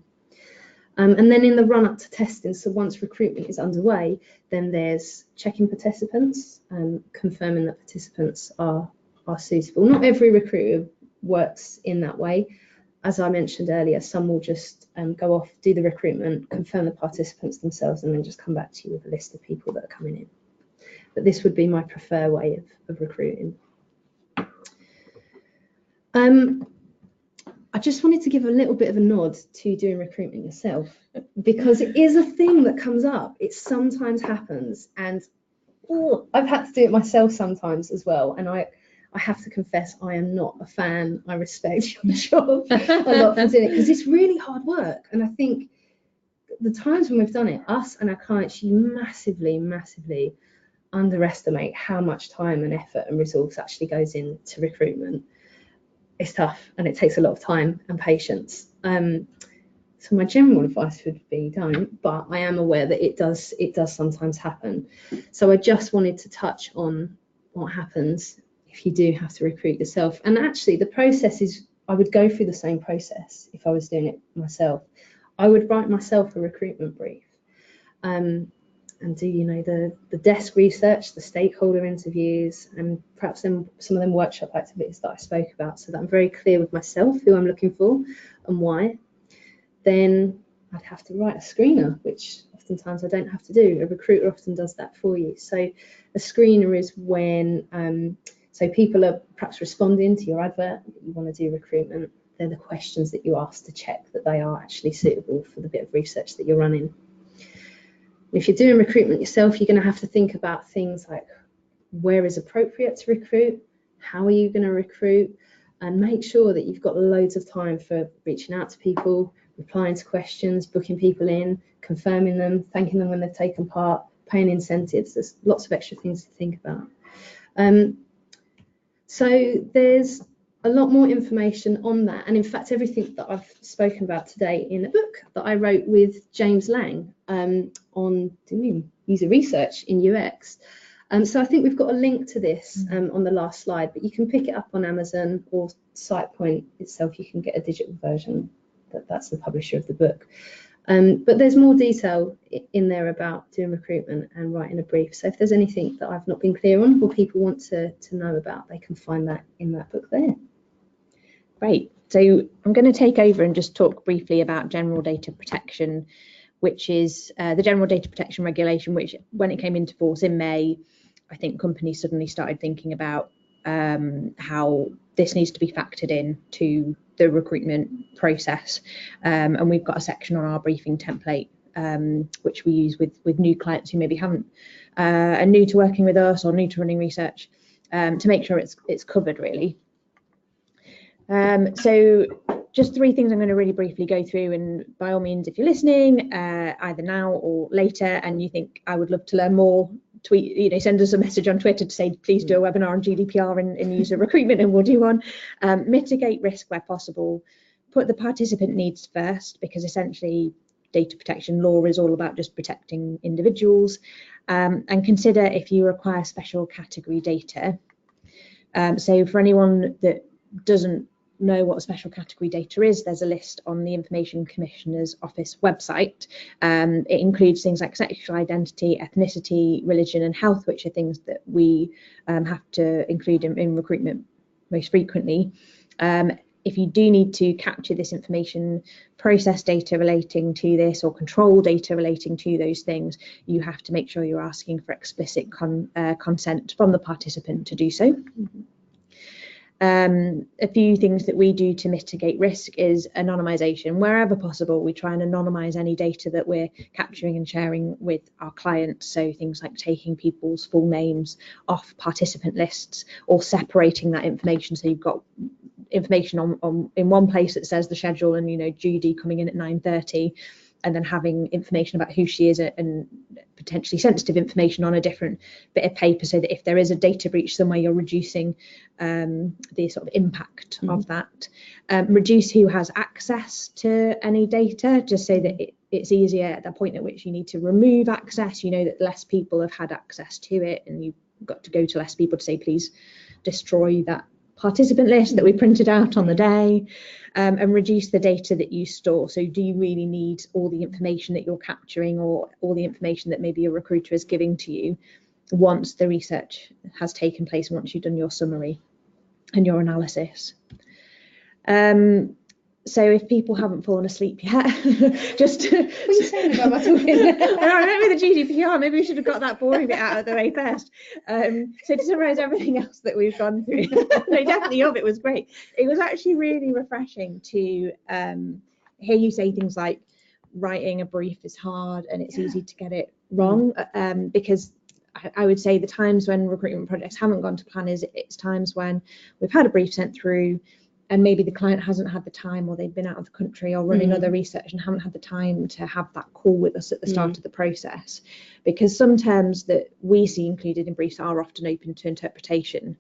Speaker 2: And then in the run-up to testing, so once recruitment is underway, then there's checking participants, confirming that participants are suitable. Not every recruiter works in that way. As I mentioned earlier, some will just go off, do the recruitment, confirm the participants themselves, and then just come back to you with a list of people that are coming in. But this would be my preferred way of recruiting. I just wanted to give a little bit of a nod to doing recruitment yourself, because it is a thing that comes up. It sometimes happens, and I've had to do it myself sometimes as well. And I have to confess, I am not a fan. I respect your job a lot for doing it, because it's really hard work. And I think the times when we've done it, us and our clients, you massively, massively underestimate how much time and effort and resource actually goes into recruitment. It's tough, and it takes a lot of time and patience. So my general advice would be don't, but I am aware that it does sometimes happen. So I just wanted to touch on what happens if you do have to recruit yourself. And actually the process is, I would go through the same process if I was doing it myself. I would write myself a recruitment brief, and do, you know, the desk research, the stakeholder interviews, and perhaps some of them workshop activities that I spoke about, so that I'm very clear with myself who I'm looking for and why. Then I'd have to write a screener, which oftentimes I don't have to do. A recruiter often does that for you. So a screener is when so people are perhaps responding to your advert that you want to do recruitment. They're the questions that you ask to check that they are actually suitable for the bit of research that you're running. If you're doing recruitment yourself, you're going to have to think about things like where is appropriate to recruit, how are you going to recruit, and make sure that you've got loads of time for reaching out to people, replying to questions, booking people in, confirming them, thanking them when they've taken part, paying incentives. There's lots of extra things to think about. So there's a lot more information on that, and in fact everything that I've spoken about today in a book that I wrote with James Lang on doing user research in UX. So I think we've got a link to this on the last slide, but you can pick it up on Amazon or SitePoint itself. You can get a digital version. That's the publisher of the book. But there's more detail in there about doing recruitment and writing a brief. So if there's anything that I've not been clear on or people want to know about, they can find that in that book there.
Speaker 1: Great. So I'm going to take over and just talk briefly about general data protection, which is the General Data Protection Regulation, which when it came into force in May, I think companies suddenly started thinking about how this needs to be factored in to the recruitment process. And we've got a section on our briefing template, which we use with new clients who maybe haven't are new to working with us or new to running research, to make sure it's covered really. So just 3 things I'm going to really briefly go through, and by all means, if you're listening, either now or later, and you think I would love to learn more, tweet, send us a message on Twitter to say, please do a webinar on GDPR and user recruitment, and we'll do one. Mitigate risk where possible. Put the participant needs first, because essentially data protection law is all about just protecting individuals. And consider if you require special category data. So for anyone that doesn't know what special category data is, there's a list on the Information Commissioner's Office website. It includes things like sexual identity, ethnicity, religion and health, which are things that we have to include in recruitment most frequently. If you do need to capture this information, process data relating to this or control data relating to those things, you have to make sure you're asking for explicit consent from the participant to do so. A few things that we do to mitigate risk is anonymisation. Wherever possible, we try and anonymise any data that we're capturing and sharing with our clients. So things like taking people's full names off participant lists, or separating that information. So you've got information on in one place that says the schedule and Judy coming in at 9:30, and then having information about who she is and potentially sensitive information on a different bit of paper, so that if there is a data breach somewhere, you're reducing the sort of impact of that. Reduce who has access to any data, just so that it's easier at the point at which you need to remove access. You know that less people have had access to it, and you've got to go to less people to say, please destroy that participant list that we printed out on the day. And reduce the data that you store. So do you really need all the information that you're capturing, or all the information that maybe a recruiter is giving to you once the research has taken place, once you've done your summary and your analysis? So if people haven't fallen asleep yet, just what
Speaker 2: are you saying about my talking?
Speaker 1: I remember the GDPR, maybe we should have got that boring bit out of the way first. So to summarise everything else that we've gone through, no, definitely it was great. It was actually really refreshing to hear you say things like writing a brief is hard and it's easy to get it wrong, because I would say the times when recruitment projects haven't gone to plan it's times when we've had a brief sent through, and maybe the client hasn't had the time, or they've been out of the country or running other research and haven't had the time to have that call with us at the start of the process. Because some terms that we see included in briefs are often open to interpretation.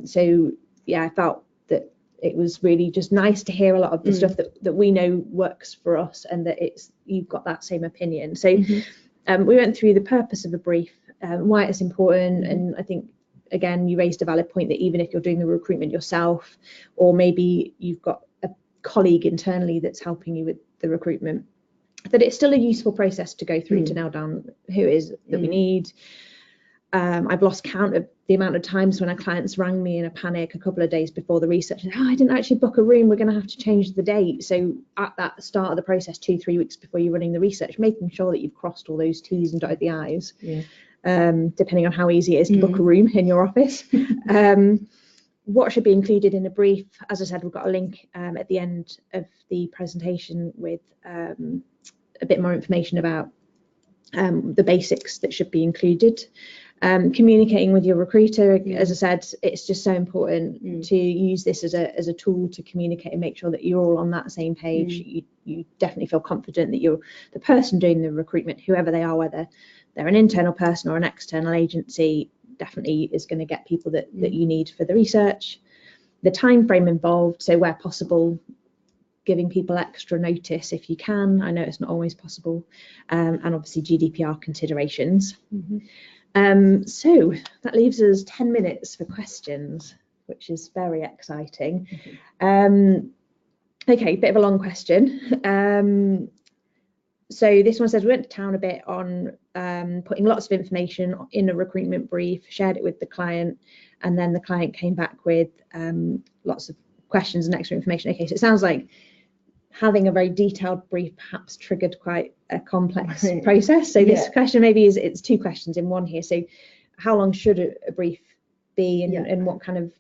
Speaker 1: So yeah, I felt that it was really just nice to hear a lot of the stuff that we know works for us, and that you've got that same opinion. So we went through the purpose of a brief, why it's important, and I think again, you raised a valid point that even if you're doing the recruitment yourself, or maybe you've got a colleague internally that's helping you with the recruitment, that it's still a useful process to go through to nail down who it is that we need. I've lost count of the amount of times when our clients rang me in a panic a couple of days before the research and I didn't actually book a room, we're going to have to change the date. So at that start of the process, 2-3 weeks before you're running the research, making sure that you've crossed all those T's and dotted the I's. Depending on how easy it is to book a room in your office. What should be included in a brief? As I said, we've got a link at the end of the presentation with a bit more information about the basics that should be included. Communicating with your recruiter, as I said, it's just so important to use this as a tool to communicate and make sure that you're all on that same page. You definitely feel confident that you're the person doing the recruitment, whoever they are, whether they're an internal person or an external agency, definitely is going to get people that you need for the research. The time frame involved, so where possible, giving people extra notice if you can. I know it's not always possible, and obviously GDPR considerations. So that leaves us 10 minutes for questions, which is very exciting. Okay, bit of a long question. So this one says, we went to town a bit on putting lots of information in a recruitment brief, shared it with the client, and then the client came back with lots of questions and extra information. Okay, so it sounds like having a very detailed brief perhaps triggered quite a complex process. So this question maybe it's 2 questions in one here. So how long should a brief be, and what kind of,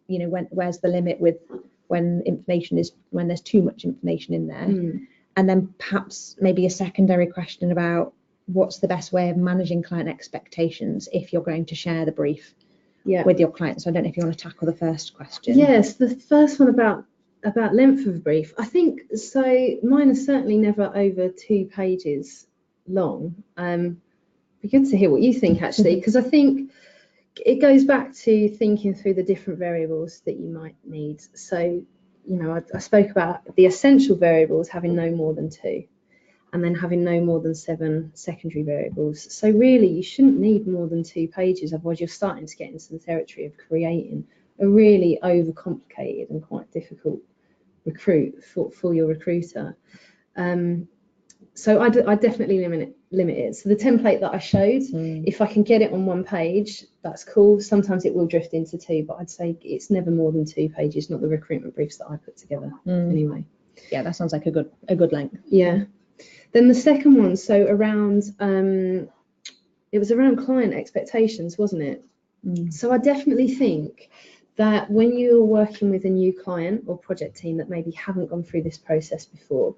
Speaker 1: where's the limit with when there's too much information in there? And then perhaps maybe a secondary question about what's the best way of managing client expectations if you're going to share the brief with your clients. So I don't know if you want to tackle the first question.
Speaker 2: Yes, the first one about About length of a brief, I think so. Mine is certainly never over 2 pages long. Be good to hear what you think, actually, because I think it goes back to thinking through the different variables that you might need. So, I spoke about the essential variables having no more than 2, and then having no more than 7 secondary variables. So really, you shouldn't need more than 2 pages, otherwise you're starting to get into the territory of creating a really overcomplicated and quite difficult recruit for your recruiter. So I definitely limit it. So the template that I showed, if I can get it on 1 page, that's cool. Sometimes it will drift into 2, but I'd say it's never more than 2 pages, not the recruitment briefs that I put together anyway.
Speaker 1: Yeah, that sounds like a good length.
Speaker 2: Yeah. Then the second one, so around, it was around client expectations, wasn't it? So I definitely think that when you're working with a new client or project team that maybe haven't gone through this process before,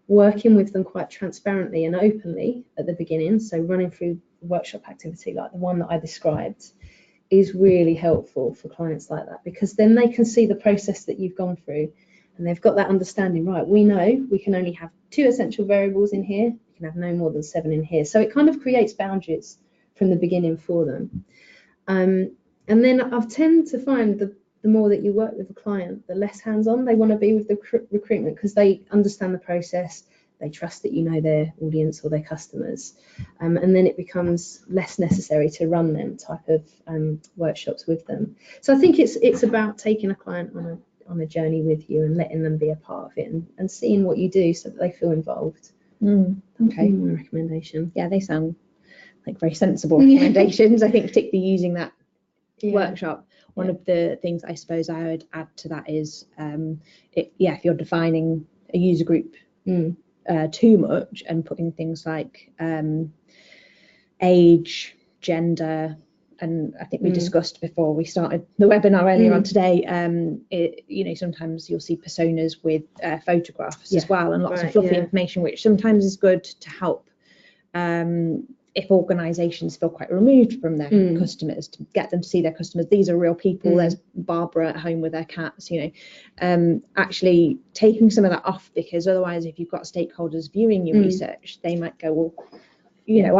Speaker 2: working with them quite transparently and openly at the beginning, so running through a workshop activity like the one that I described, is really helpful for clients like that, because then they can see the process that you've gone through and they've got that understanding, right, we know we can only have 2 essential variables in here, we can have no more than 7 in here. So it kind of creates boundaries from the beginning for them. And then I've tend to find the more that you work with a client, the less hands-on they want to be with the recruitment, because they understand the process, they trust that you know their audience or their customers, and then it becomes less necessary to run them type of workshops with them. So I think it's about taking a client on a journey with you and letting them be a part of it and seeing what you do so that they feel involved.
Speaker 1: Okay.
Speaker 2: My recommendation.
Speaker 1: Yeah, they sound like very sensible recommendations. I think particularly using that workshop, one of the things I suppose I would add to that is if you're defining a user group too much and putting things like age, gender, and I think we discussed before we started the webinar earlier on today, sometimes you'll see personas with photographs as well, and lots of fluffy information, which sometimes is good to help if organisations feel quite removed from their customers, to get them to see their customers. These are real people. There's Barbara at home with her cats, actually taking some of that off, because otherwise if you've got stakeholders viewing your research, they might go, well,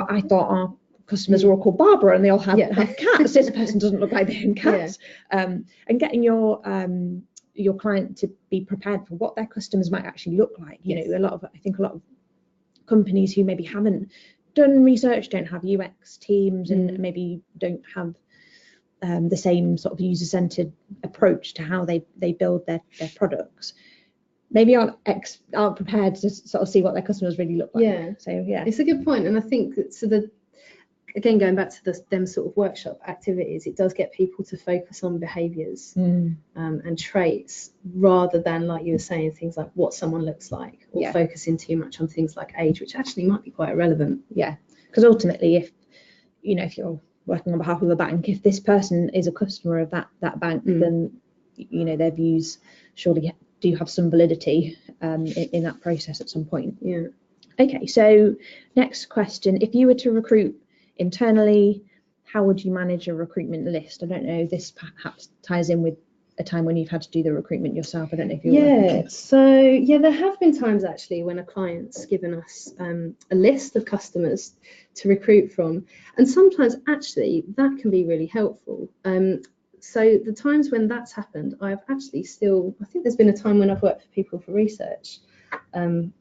Speaker 1: I thought our customers were all called Barbara and they all have cats. This person doesn't look like they own cats. And getting your client to be prepared for what their customers might actually look like. A lot of companies who maybe haven't done research, don't have UX teams, and maybe don't have the same sort of user-centered approach to how they build their products, maybe aren't prepared to sort of see what their customers really look like. So
Speaker 2: it's a good point. And I think that, again, going back to them sort of workshop activities, it does get people to focus on behaviours and traits, rather than, like you were saying, things like what someone looks like, or focusing too much on things like age, which actually might be quite irrelevant.
Speaker 1: Because ultimately, if you're working on behalf of a bank, if this person is a customer of that bank, then their views surely do have some validity in that process at some point. Okay, so next question: if you were to recruit internally, how would you manage a recruitment list? I don't know, this perhaps ties in with a time when you've had to do the recruitment yourself. I don't know if you're
Speaker 2: so there have been times actually when a client's given us a list of customers to recruit from, and sometimes actually that can be really helpful. So the times when that's happened, I've actually I think there's been a time when I've worked for People for Research on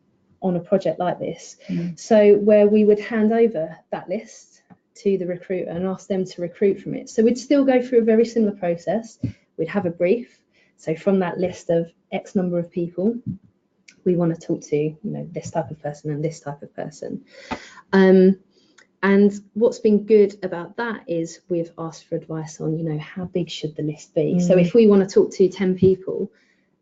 Speaker 2: a project like this, so where we would hand over that list to the recruiter and ask them to recruit from it. So we'd still go through a very similar process. We'd have a brief. So from that list of X number of people, we want to talk to, this type of person and this type of person. And what's been good about that is we've asked for advice on, how big should the list be? So if we want to talk to 10 people,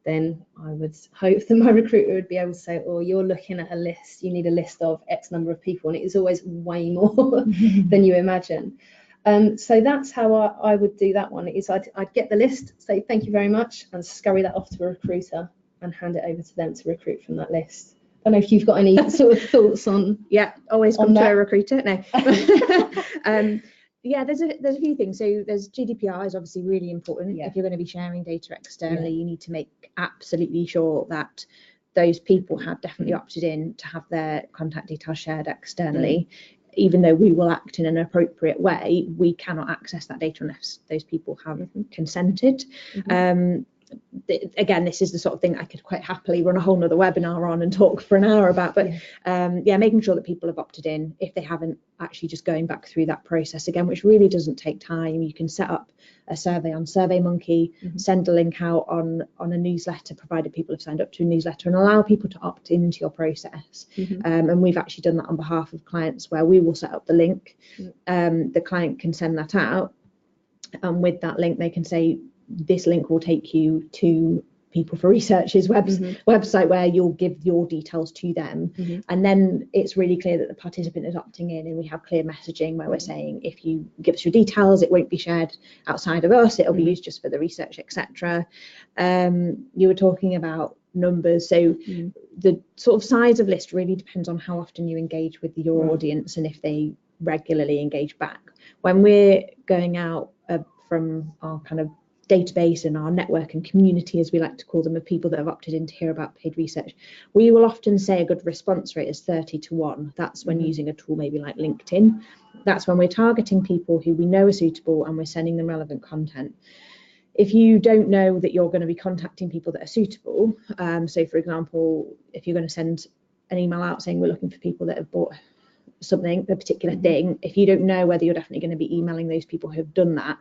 Speaker 2: then I would hope that my recruiter would be able to say, oh, you're looking at a list, you need a list of X number of people, and it is always way more than you imagine. So that's how I would do that one, is I'd get the list, say thank you very much, and scurry that off to a recruiter and hand it over to them to recruit from that list. I don't know if you've got any sort of thoughts on
Speaker 1: always come to a recruiter. No. Yeah, there's a few things. So there's GDPR is obviously really important.
Speaker 2: Yeah.
Speaker 1: If you're going to be sharing data externally, you need to make absolutely sure that those people have definitely opted in to have their contact details shared externally. Even though we will act in an appropriate way, we cannot access that data unless those people have consented. Again, this is the sort of thing I could quite happily run a whole nother webinar on and talk for an hour about, but making sure that people have opted in. If they haven't, actually just going back through that process again, which really doesn't take time. You can set up a survey on SurveyMonkey, send a link out on a newsletter, provided people have signed up to a newsletter, and allow people to opt into your process. And we've actually done that on behalf of clients, where we will set up the link, the client can send that out, and with that link they can say, this link will take you to People for Research's website, where you'll give your details to them, and then it's really clear that the participant is opting in, and we have clear messaging where we're saying, if you give us your details, it won't be shared outside of us, it'll be used just for the research, etc. You were talking about numbers, so the sort of size of list really depends on how often you engage with your audience and if they regularly engage back. When we're going out from our kind of database and our network and community, as we like to call them, of people that have opted in to hear about paid research, we will often say a good response rate is 30 to 1. That's when using a tool maybe like LinkedIn. That's when we're targeting people who we know are suitable and we're sending them relevant content. If you don't know that you're going to be contacting people that are suitable, so for example, if you're going to send an email out saying we're looking for people that have bought something, a particular thing, if you don't know whether you're definitely going to be emailing those people who have done that,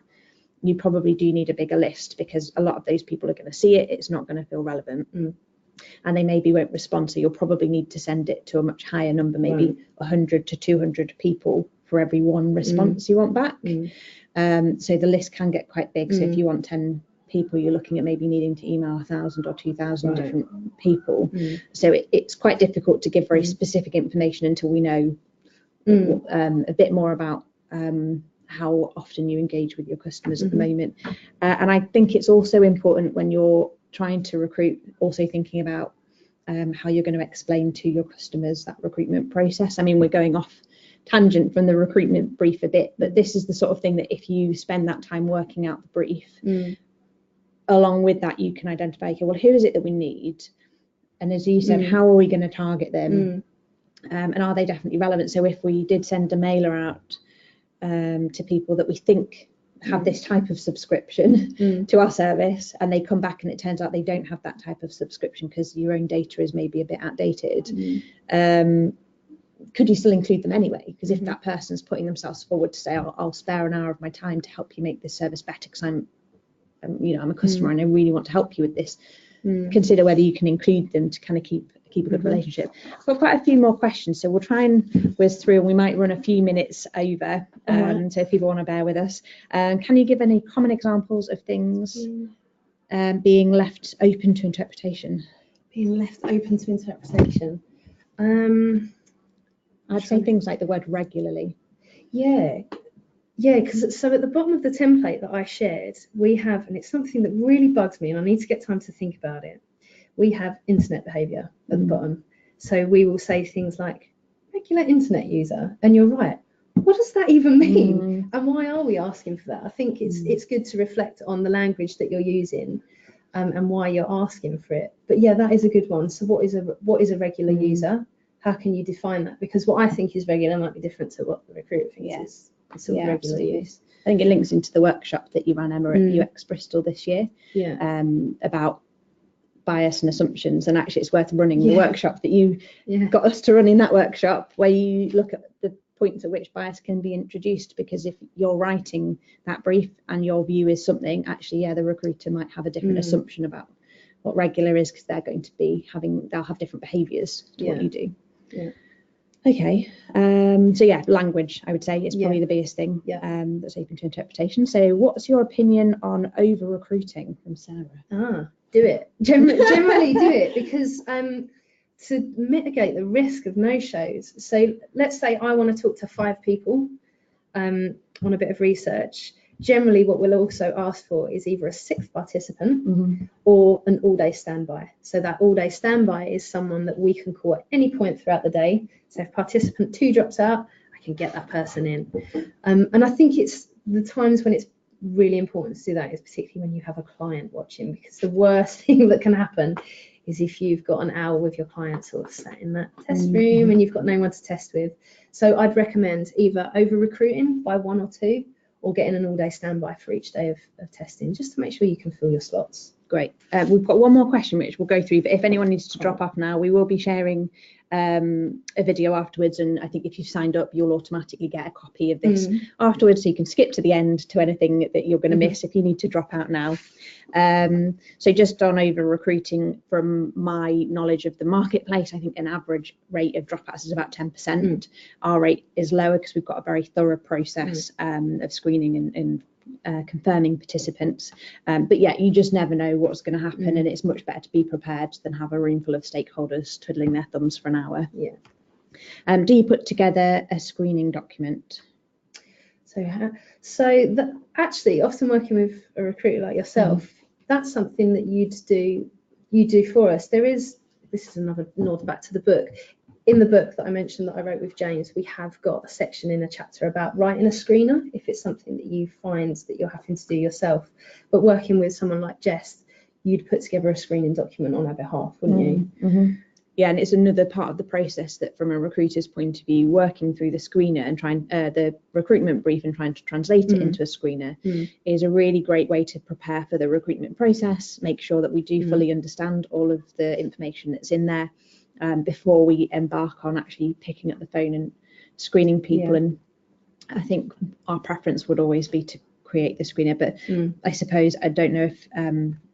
Speaker 1: you probably do need a bigger list, because a lot of those people are going to see it, it's not going to feel relevant, and they maybe won't respond. So you'll probably need to send it to a much higher number, maybe 100 to 200 people for every one response you want back. So the list can get quite big. So if you want 10 people, you're looking at maybe needing to email 1,000 or 2,000 different people. So it's quite difficult to give very specific information until we know a bit more about how often you engage with your customers at the moment. And I think it's also important when you're trying to recruit, also thinking about how you're going to explain to your customers that recruitment process. I mean, we're going off tangent from the recruitment brief a bit, but this is the sort of thing that if you spend that time working out the brief, along with that you can identify, okay, well, who is it that we need? And as you said, how are we going to target them? And are they definitely relevant? So if we did send a mailer out to people that we think have this type of subscription to our service, and they come back and it turns out they don't have that type of subscription because your own data is maybe a bit outdated, could you still include them anyway? Because if that person's putting themselves forward to say, I'll spare an hour of my time to help you make this service better because I'm a customer and I really want to help you with this, consider whether you can include them to kind of keep a good relationship. I've got quite a few more questions, so we'll try and whiz through, and we might run a few minutes over, so if people want to bear with us. Can you give any common examples of things being left open to interpretation?
Speaker 2: Being left open to interpretation.
Speaker 1: I'd say things like the word regularly.
Speaker 2: Yeah, because so at the bottom of the template that I shared, we have, and it's something that really bugs me and I need to get time to think about it, we have internet behaviour at the bottom. So we will say things like regular internet user, and you're right, what does that even mean? And why are we asking for that? I think it's good to reflect on the language that you're using and why you're asking for it. But yeah, that is a good one. So what is a regular user? How can you define that? Because what I think is regular might be different to what the recruiter thinks is sort of regular use.
Speaker 1: I think it links into the workshop that you ran, Emma, at UX Bristol this year, about bias and assumptions, and actually it's worth running the workshop that you got us to run in that workshop, where you look at the points at which bias can be introduced, because if you're writing that brief and your view is something, actually the recruiter might have a different assumption about what regular is, because they're going to be they'll have different behaviours to what you do. Okay, so language, I would say, is probably the biggest thing that's open to interpretation. So what's your opinion on over recruiting, from Sarah?
Speaker 2: Do it. Generally do it, because to mitigate the risk of no-shows. So let's say I want to talk to 5 people on a bit of research. Generally what we'll also ask for is either a 6th participant or an all-day standby. So that all-day standby is someone that we can call at any point throughout the day. So if participant 2 drops out, I can get that person in. And I think it's the times when it's really important to do that is particularly when you have a client watching, because the worst thing that can happen is if you've got an hour with your client sort of sat in that test room and you've got no one to test with. So I'd recommend either over recruiting by 1 or 2 or getting an all-day standby for each day of testing, just to make sure you can fill your slots.
Speaker 1: Great. We've got one more question which we'll go through, but if anyone needs to drop off now, we will be sharing a video afterwards, and I think if you've signed up you'll automatically get a copy of this afterwards, so you can skip to the end to anything that you're going to miss if you need to drop out now. So just on over recruiting, from my knowledge of the marketplace, I think an average rate of dropouts is about 10%. Our rate is lower because we've got a very thorough process of screening and confirming participants, but yeah, you just never know what's going to happen, and it's much better to be prepared than have a room full of stakeholders twiddling their thumbs for an hour. Do you put together a screening document?
Speaker 2: So actually, often working with a recruiter like yourself, that's something that you do for us. This is another nod back to the book. In the book that I mentioned that I wrote with James, we have got a section in a chapter about writing a screener if it's something that you find that you're having to do yourself. But working with someone like Jess, you'd put together a screening document on our behalf, wouldn't you?
Speaker 1: Yeah, and it's another part of the process that, from a recruiter's point of view, working through the screener and trying the recruitment brief and trying to translate it into a screener is a really great way to prepare for the recruitment process, make sure that we do fully understand all of the information that's in there before we embark on actually picking up the phone and screening people. And I think our preference would always be to create the screener, but I suppose I don't know if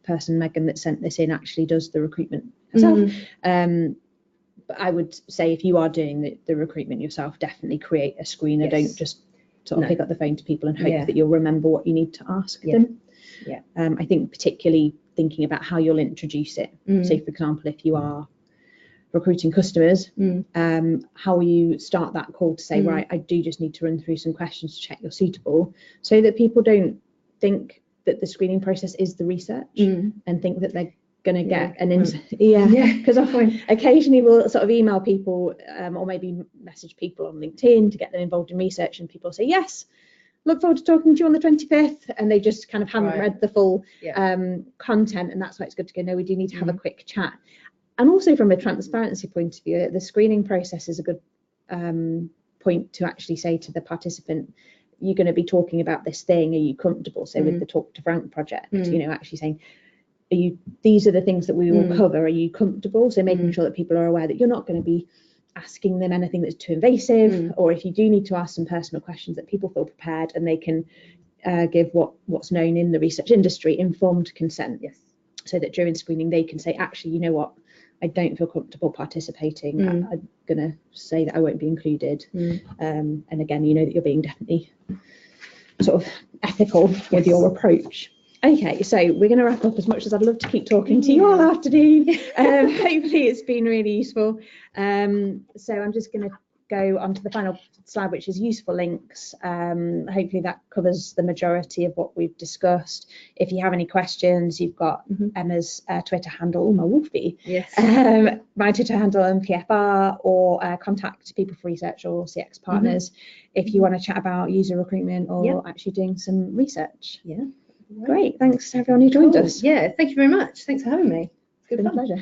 Speaker 1: person Megan that sent this in actually does the recruitment herself. But I would say if you are doing the recruitment yourself, definitely create a screener. Don't just sort of pick up the phone to people and hope that you'll remember what you need to ask them. I think particularly thinking about how you'll introduce it. So for example, if you are recruiting customers, how will you start that call to say, right, I do just need to run through some questions to check you're suitable, so that people don't think that the screening process is the research and think that they're going to get an because often occasionally we'll sort of email people or maybe message people on LinkedIn to get them involved in research, and people say yes, look forward to talking to you on the 25th, and they just kind of haven't read the full content, and that's why it's good to go, no, we do need to have a quick chat. And also from a transparency point of view, the screening process is a good point to actually say to the participant, you're going to be talking about this thing, are you comfortable? So with the Talk to Frank project, you know, actually saying, these are the things that we will cover, are you comfortable? So making sure that people are aware that you're not going to be asking them anything that's too invasive, or if you do need to ask some personal questions, that people feel prepared and they can give what's known in the research industry informed consent. So that during screening they can say, actually, you know what, I don't feel comfortable participating. I'm going to say that I won't be included. And again, you know that you're being definitely sort of ethical with your approach. Okay, so we're going to wrap up. As much as I'd love to keep talking to you all afternoon, hopefully it's been really useful. So I'm just going to go on to the final slide, which is useful links. Hopefully that covers the majority of what we've discussed. If you have any questions, you've got Emma's Twitter handle, my Wolfie, my Twitter handle and PFR, or contact People for Research or cxpartners if you want to chat about user recruitment or actually doing some research. Great, thanks to everyone who joined us.
Speaker 2: Thank you very much. Thanks for having me.
Speaker 1: It's been a pleasure.